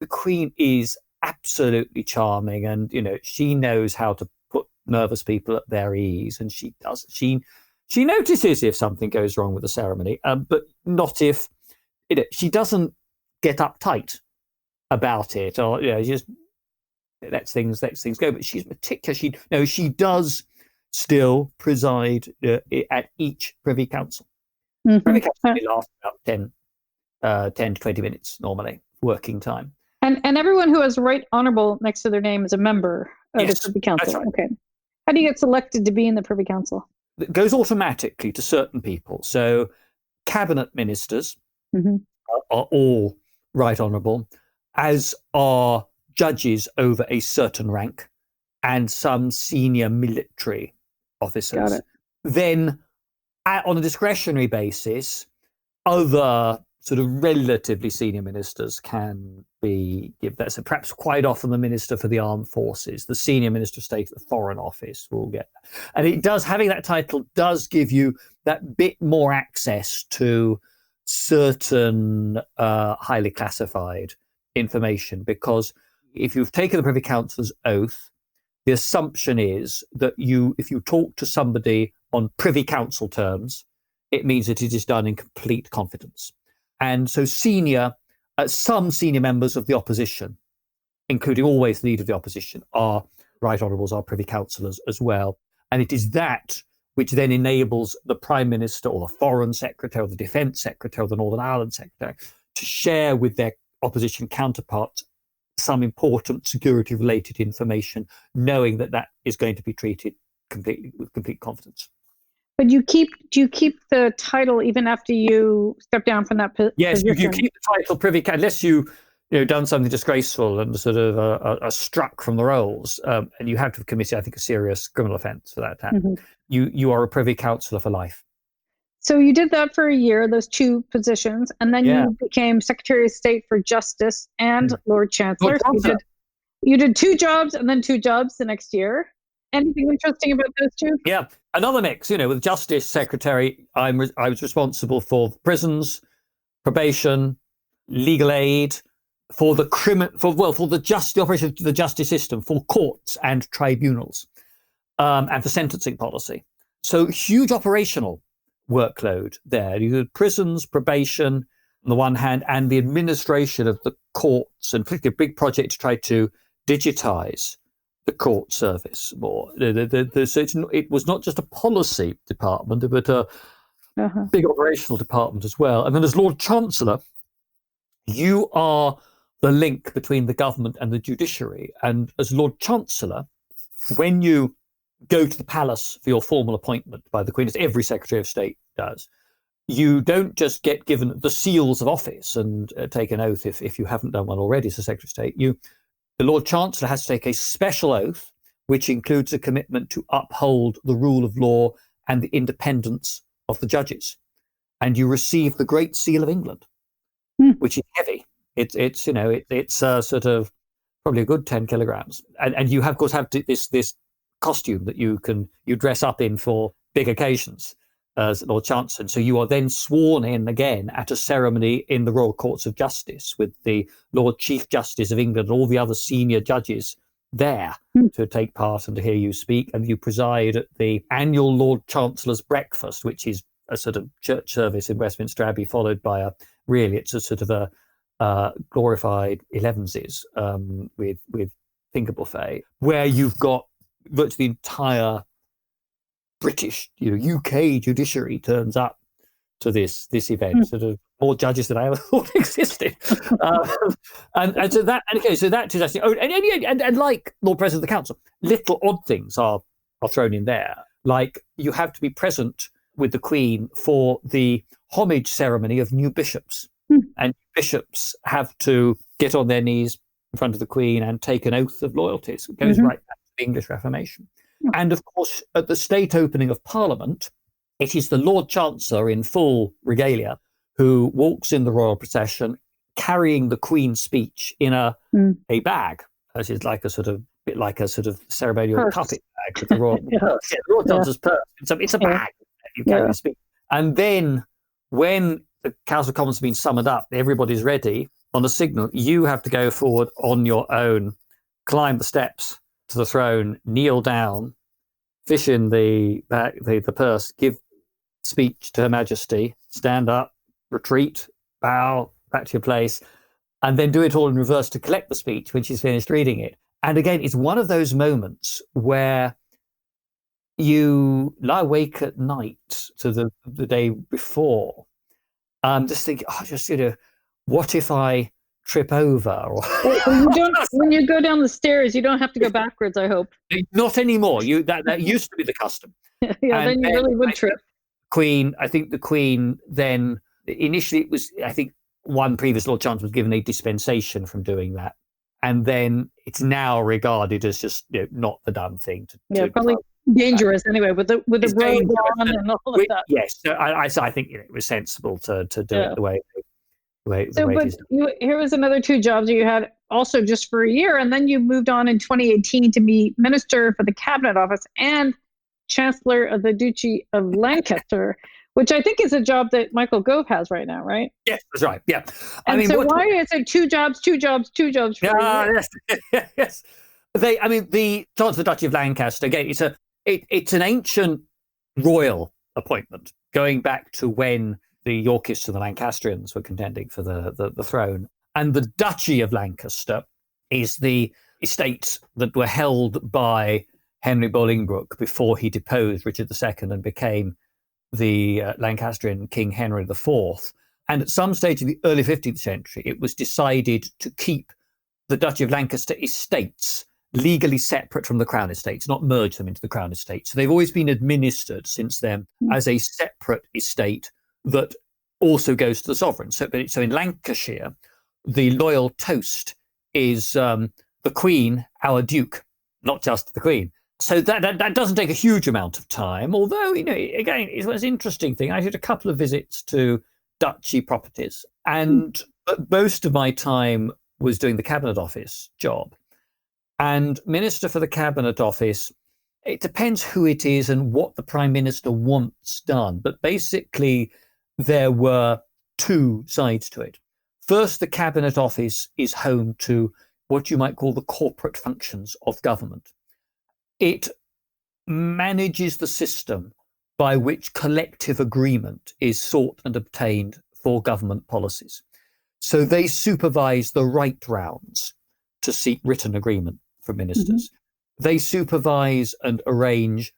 Queen is absolutely charming, and, she knows how to put nervous people at their ease, and she does. She notices if something goes wrong with the ceremony, but not if, she doesn't get uptight about it, or, she just lets things go. But she's meticulous. She does still preside at each Privy Council. Mhm. Privy Council only lasts about 10 to 20 minutes normally, working time. And everyone who has Right Honourable next to their name is a member of Yes, the Privy Council. that's right. Okay. How do you get selected to be in the Privy Council? It goes automatically to certain people. So cabinet ministers Mhm. are all Right Honourable, as are judges over a certain rank and some senior military officers. Got it. Then, on a discretionary basis, other sort of relatively senior ministers can be given that. So perhaps quite often the Minister for the Armed Forces, the Senior Minister of State at the Foreign Office will get that. And it does, having that title does give you that bit more access to certain highly classified information, because if you've taken the Privy Councillor's oath, the assumption is that if you talk to somebody on Privy Council terms, it means that it is done in complete confidence. And so some senior members of the opposition, including always the leader of the opposition, are Right Honourables, are Privy Councillors as well. And it is that which then enables the Prime Minister or the Foreign Secretary or the Defence Secretary or the Northern Ireland Secretary to share with their opposition counterparts some important security-related information, knowing that that is going to be treated completely with complete confidence. But do you keep the title even after you step down from that position? Yes, you keep the title Privy Councillor, unless you done something disgraceful and sort of are struck from the rolls, and you have to have committed, I think, a serious criminal offence for that to happen. Mhm. You are a Privy Councillor for life. So you did that for a year, those two positions, and then you became Secretary of State for Justice and Lord Chancellor. So you did 2 jobs and then 2 jobs the next year. Anything interesting about those two? Yeah, another mix. With Justice Secretary, I was responsible for prisons, probation, legal aid, for the operation of the justice system, for courts and tribunals, and for sentencing policy. So huge operational workload there. You had prisons, probation on the one hand, and the administration of the courts, and particularly a big project to try to digitize the court service more. So it was not just a policy department, but a big operational department as well. And then as Lord Chancellor, you are the link between the government and the judiciary. And as Lord Chancellor, when you go to the palace for your formal appointment by the Queen, as every Secretary of State does, you don't just get given the seals of office and take an oath if you haven't done one already as a Secretary of State. The Lord Chancellor has to take a special oath, which includes a commitment to uphold the rule of law and the independence of the judges. And you receive the Great Seal of England, which is heavy. It's sort of probably a good 10 kilograms. And you of course have this costume that you dress up in for big occasions as Lord Chancellor. So you are then sworn in again at a ceremony in the Royal Courts of Justice with the Lord Chief Justice of England and all the other senior judges there to take part and to hear you speak. And you preside at the annual Lord Chancellor's breakfast, which is a sort of church service in Westminster Abbey, followed by it's a sort of a glorified elevenses with finger buffet, where you've got virtually the entire British, UK judiciary turns up to this event. Sort of more judges than I ever thought existed, and so that is actually. And like Lord President of the Council, little odd things are thrown in there, like you have to be present with the Queen for the homage ceremony of new bishops, and bishops have to get on their knees in front of the Queen and take an oath of loyalty. So it goes right back to the English Reformation. And of course, at the state opening of Parliament, it is the Lord Chancellor in full regalia who walks in the royal procession carrying the Queen's speech in a bag, which is like a sort of ceremonial puppet bag with the royal purse. Yeah, the Royal Chancellor's purse. It's a bag that you carry your speech. And then when the House of Commons has been summoned up, everybody's ready. On a signal, you have to go forward on your own, climb the steps to the throne, kneel down, fish in the purse, give speech to Her Majesty, stand up, retreat, bow, back to your place, and then do it all in reverse to collect the speech when she's finished reading it. And again, it's one of those moments where you lie awake at night to the day before, just thinking, what if I trip over? Or when you go down the stairs, you don't have to go backwards, I hope. Not anymore. That used to be the custom. Yeah, then you really would trip. I think the Queen then, initially it was, I think one previous Lord Chancellor was given a dispensation from doing that. And then it's now regarded as just not the done thing to probably dangerous anyway with the robe on and all of that. Yes, so I think it was sensible to do it the way it is. Here was another 2 jobs you had also just for a year, and then you moved on in 2018 to be Minister for the Cabinet Office and Chancellor of the Duchy of Lancaster, which I think is a job that Michael Gove has right now, right? Yes, that's right. Yeah. Why is it 2 jobs for a year? Yes. The Chancellor of the Duchy of Lancaster, again, it's an ancient royal appointment going back to when the Yorkists and the Lancastrians were contending for the throne. And the Duchy of Lancaster is the estates that were held by Henry Bolingbroke before he deposed Richard II and became the Lancastrian King Henry IV. And at some stage in the early 15th century, it was decided to keep the Duchy of Lancaster estates legally separate from the Crown estates, not merge them into the Crown estate. So they've always been administered since then as a separate estate that also goes to the sovereign. So in Lancashire, the loyal toast is the Queen, our Duke, not just the Queen. So that doesn't take a huge amount of time, although, again, it was an interesting thing. I did a couple of visits to duchy properties, and most of my time was doing the Cabinet Office job. And Minister for the Cabinet Office, it depends who it is and what the Prime Minister wants done. But basically, there were 2 sides to it. First, the Cabinet Office is home to what you might call the corporate functions of government. It manages the system by which collective agreement is sought and obtained for government policies. So they supervise the right rounds to seek written agreement from ministers. Mm-hmm. They supervise and arrange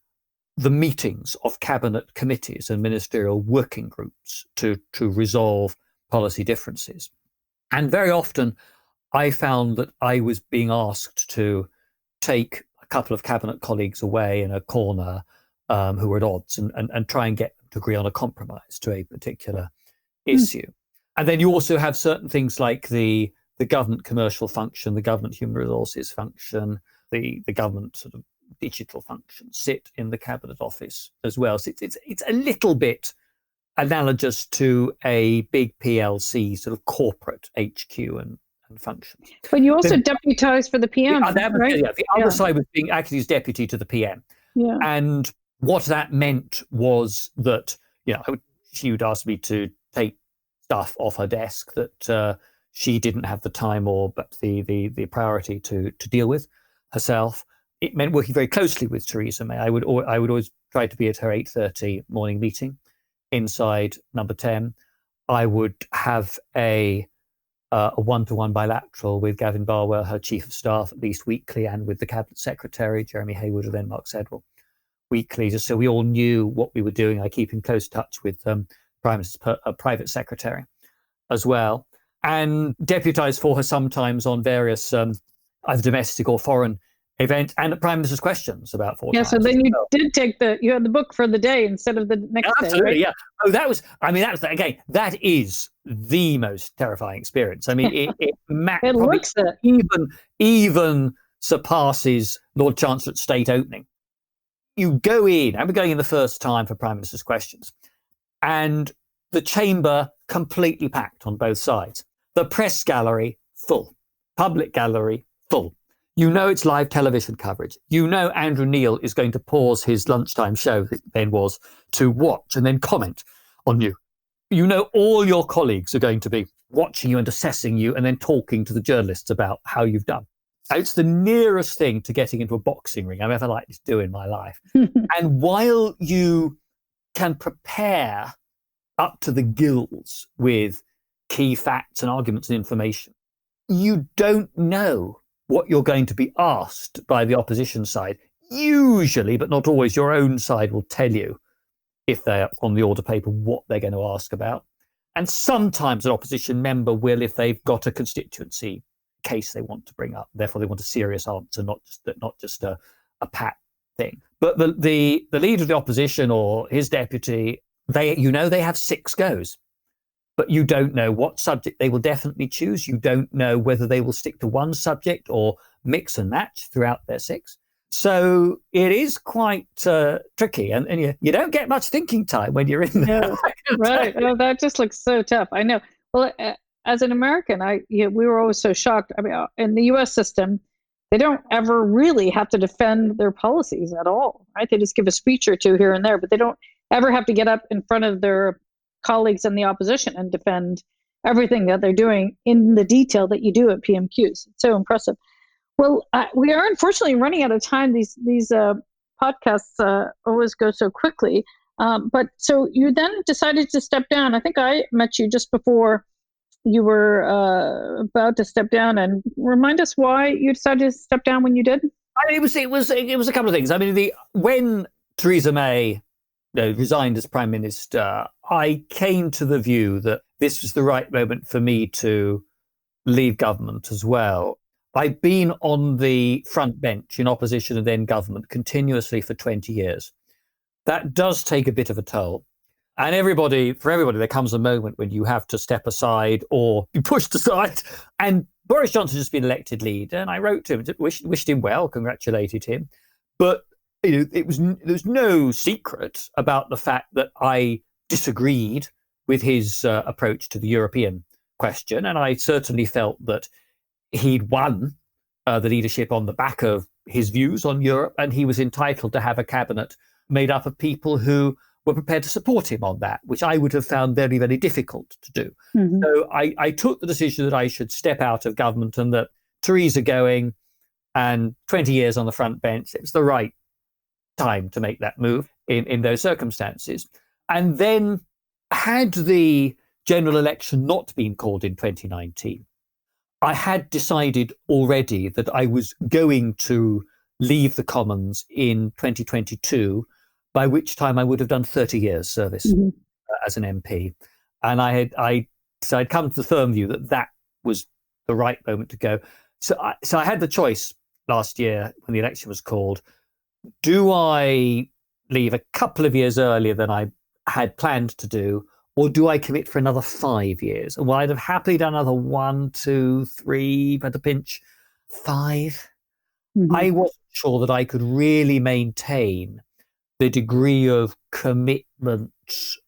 the meetings of cabinet committees and ministerial working groups to resolve policy differences. And very often I found that I was being asked to take a couple of cabinet colleagues away in a corner who were at odds and try and get them to agree on a compromise to a particular issue. And then you also have certain things like the government commercial function, the government human resources function, the government sort of digital function sit in the Cabinet Office as well. So it's a little bit analogous to a big PLC sort of corporate HQ and function. But you also deputise for the PM, right? The other side was being acted as deputy to the PM. Yeah. And what that meant was that, she would ask me to take stuff off her desk that she didn't have the time or but the priority to deal with herself. It meant working very closely with Theresa May. I would always try to be at her 8:30 morning meeting inside number 10. I would have a one-to-one bilateral with Gavin Barwell, her chief of staff, at least weekly, and with the cabinet secretary, Jeremy Hayward, and then Mark Sedwill, weekly, just so we all knew what we were doing. I keep in close touch with Prime Minister's private secretary as well, and deputise for her sometimes on various either domestic or foreign events, and at Prime Minister's questions about 4 times. Yeah, so then you did take you had the book for the day instead of the next day. Absolutely, right? Yeah. Oh, that was that is the most terrifying experience. I mean, it looks it. even surpasses Lord Chancellor at State opening. You go in, I'm going in the first time for Prime Minister's questions, and the chamber completely packed on both sides. The press gallery full, public gallery full. It's live television coverage. Andrew Neil is going to pause his lunchtime show, that then was, to watch and then comment on you. All your colleagues are going to be watching you and assessing you and then talking to the journalists about how you've done. It's the nearest thing to getting into a boxing ring I've ever likely to do in my life. And while you can prepare up to the gills with key facts and arguments and information, you don't know what you're going to be asked by the opposition side. usually, but not always, your own side will tell you, if they're on the order paper, what they're going to ask about. And sometimes an opposition member will, if they've got a constituency case they want to bring up, therefore they want a serious answer, not just a pat thing. But the leader of the opposition or his deputy, they have 6 goes, but you don't know what subject they will definitely choose. You don't know whether they will stick to one subject or mix and match throughout their 6. So it is quite tricky, and you don't get much thinking time when you're in there. Yeah, right. Oh, that just looks so tough. I know. Well, as an American, we were always so shocked. I mean, in the U.S. system, they don't ever really have to defend their policies at all, right? They just give a speech or two here and there, but they don't ever have to get up in front of their colleagues in the opposition and defend everything that they're doing in the detail that you do at PMQs. It's so impressive. Well, we are unfortunately running out of time. These podcasts always go so quickly. But so you then decided to step down. I think I met you just before you were about to step down. And remind us why you decided to step down when you did. It was a couple of things. I mean, when Theresa May resigned as Prime Minister, I came to the view that this was the right moment for me to leave government as well. I've been on the front bench in opposition and then government continuously for 20 years. That does take a bit of a toll. And for everybody, there comes a moment when you have to step aside or be pushed aside. And Boris Johnson has just been elected leader, and I wrote to him, wished him well, congratulated him. But there was no secret about the fact that I disagreed with his approach to the European question, and I certainly felt that he'd won the leadership on the back of his views on Europe, and he was entitled to have a cabinet made up of people who were prepared to support him on that, which I would have found very, very difficult to do. Mm-hmm. So I took the decision that I should step out of government, and that Theresa going and 20 years on the front bench, it was the right time to make that move in those circumstances. And then, had the general election not been called in 2019, I had decided already that I was going to leave the Commons in 2022, by which time I would have done 30 years service as an MP. And I'd come to the firm view that was the right moment to go. So I had the choice last year when the election was called. Do I leave a couple of years earlier than I had planned to do, or do I commit for another 5 years? Well, I'd have happily done another 1, 2, 3, at a pinch, 5. Mm-hmm. I wasn't sure that I could really maintain the degree of commitment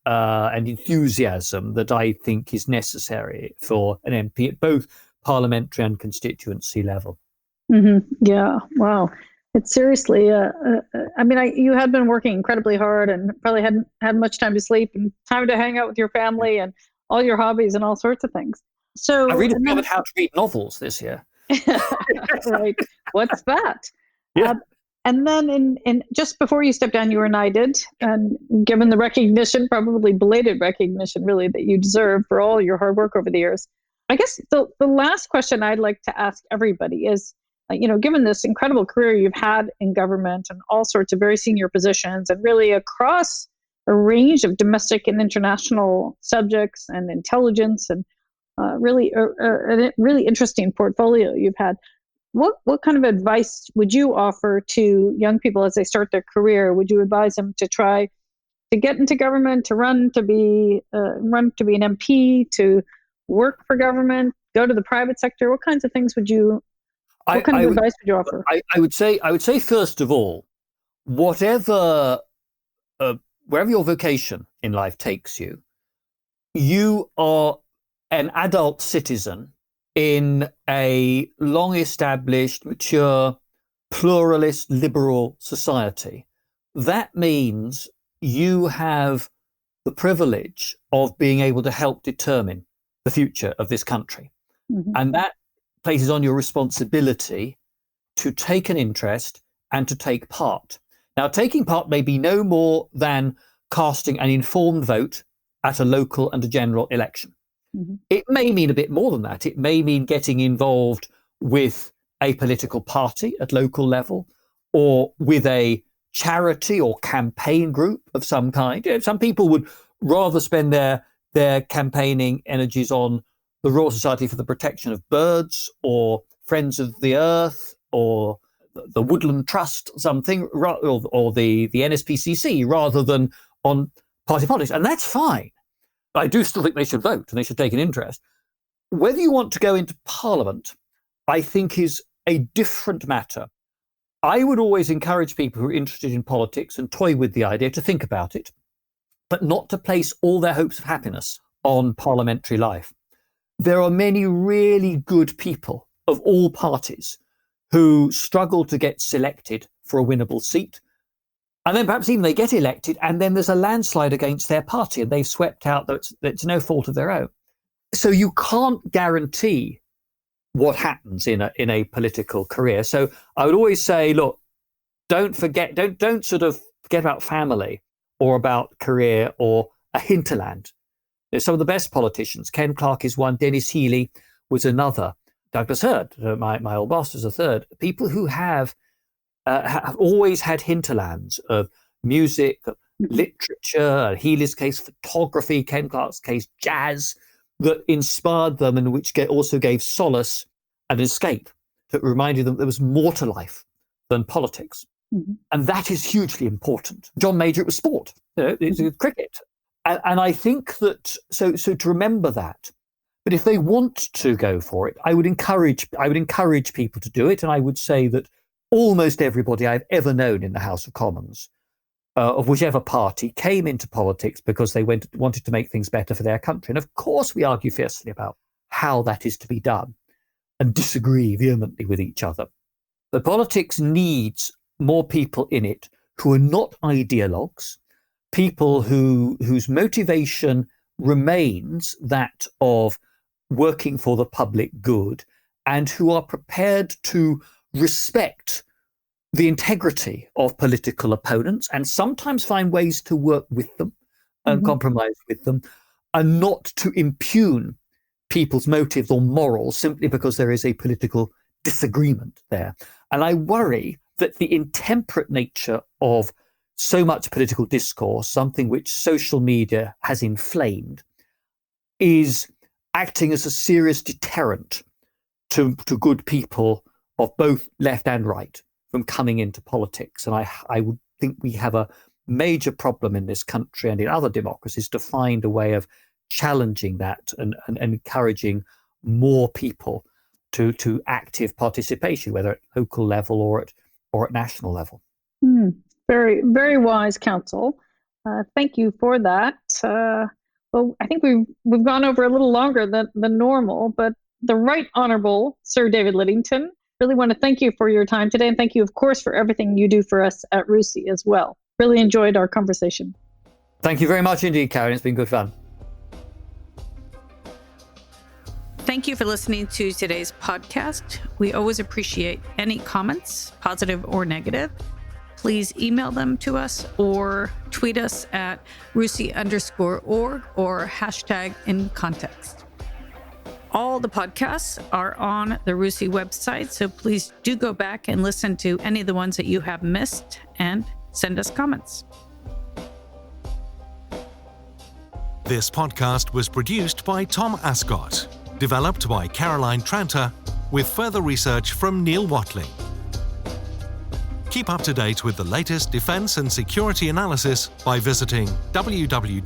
and enthusiasm that I think is necessary for an MP at both parliamentary and constituency level. Mm-hmm. Yeah, wow. It's seriously, you had been working incredibly hard and probably hadn't had much time to sleep and time to hang out with your family and all your hobbies and all sorts of things. So I really discovered how to read novels this year. Right. What's that? Yeah. And then in just before you stepped down, you were knighted, and given the recognition, probably belated recognition, really, that you deserve for all your hard work over the years. I guess the last question I'd like to ask everybody is, given this incredible career you've had in government and all sorts of very senior positions and really across a range of domestic and international subjects and intelligence and really a really interesting portfolio you've had, what kind of advice would you offer to young people as they start their career? Would you advise them to try to get into government, to run to be an MP, to work for government, go to the private sector? What kinds of things would you? What kind of advice would you offer? I would say first of all, wherever your vocation in life takes you, you are an adult citizen in a long-established, mature, pluralist, liberal society. That means you have the privilege of being able to help determine the future of this country. Mm-hmm. And that places on your responsibility to take an interest and to take part. Now, taking part may be no more than casting an informed vote at a local and a general election. Mm-hmm. It may mean a bit more than that. It may mean getting involved with a political party at local level, or with a charity or campaign group of some kind. Some people would rather spend their campaigning energies on the Royal Society for the Protection of Birds, or Friends of the Earth, or the Woodland Trust, something, or the NSPCC, rather than on party politics. And that's fine. But I do still think they should vote and they should take an interest. Whether you want to go into Parliament, I think, is a different matter. I would always encourage people who are interested in politics and toy with the idea to think about it, but not to place all their hopes of happiness on parliamentary life. There are many really good people of all parties who struggle to get selected for a winnable seat. And then perhaps even they get elected and then there's a landslide against their party and they've swept out that it's no fault of their own. So you can't guarantee what happens in a political career. So I would always say, look, don't sort of forget about family or about career or a hinterland. There's some of the best politicians. Ken Clarke is one. Dennis Healey was another. Douglas Hurd, my old boss, is a third. People who have always had hinterlands of music, literature, Healey's case, photography, Ken Clarke's case, jazz, that inspired them and which also gave solace and escape, that reminded them there was more to life than politics. Mm-hmm. And that is hugely important. John Major, it was sport. It's cricket. And I think that, so to remember that, but if they want to go for it, I would encourage people to do it. And I would say that almost everybody I've ever known in the House of Commons, of whichever party, came into politics because they wanted to make things better for their country. And of course, we argue fiercely about how that is to be done and disagree vehemently with each other. But politics needs more people in it who are not ideologues, people whose motivation remains that of working for the public good, and who are prepared to respect the integrity of political opponents and sometimes find ways to work with them and compromise with them, and not to impugn people's motives or morals simply because there is a political disagreement there. And I worry that the intemperate nature of so much political discourse, something which social media has inflamed, is acting as a serious deterrent to good people of both left and right from coming into politics. And I would think we have a major problem in this country and in other democracies to find a way of challenging that and encouraging more people to active participation, whether at local level or at national level. Very, very wise counsel. Thank you for that. Well, I think we've gone over a little longer than normal, but the Right Honourable Sir David Lidington, really want to thank you for your time today, and thank you, of course, for everything you do for us at RUSI as well. Really enjoyed our conversation. Thank you very much indeed, Karin. It's been good fun. Thank you for listening to today's podcast. We always appreciate any comments, positive or negative. Please email them to us or tweet us at rusi_org or #incontext. All the podcasts are on the RUSI website, so please do go back and listen to any of the ones that you have missed and send us comments. This podcast was produced by Tom Ascott, developed by Caroline Tranter, with further research from Neil Watling. Keep up to date with the latest defence and security analysis by visiting www.rusi.org.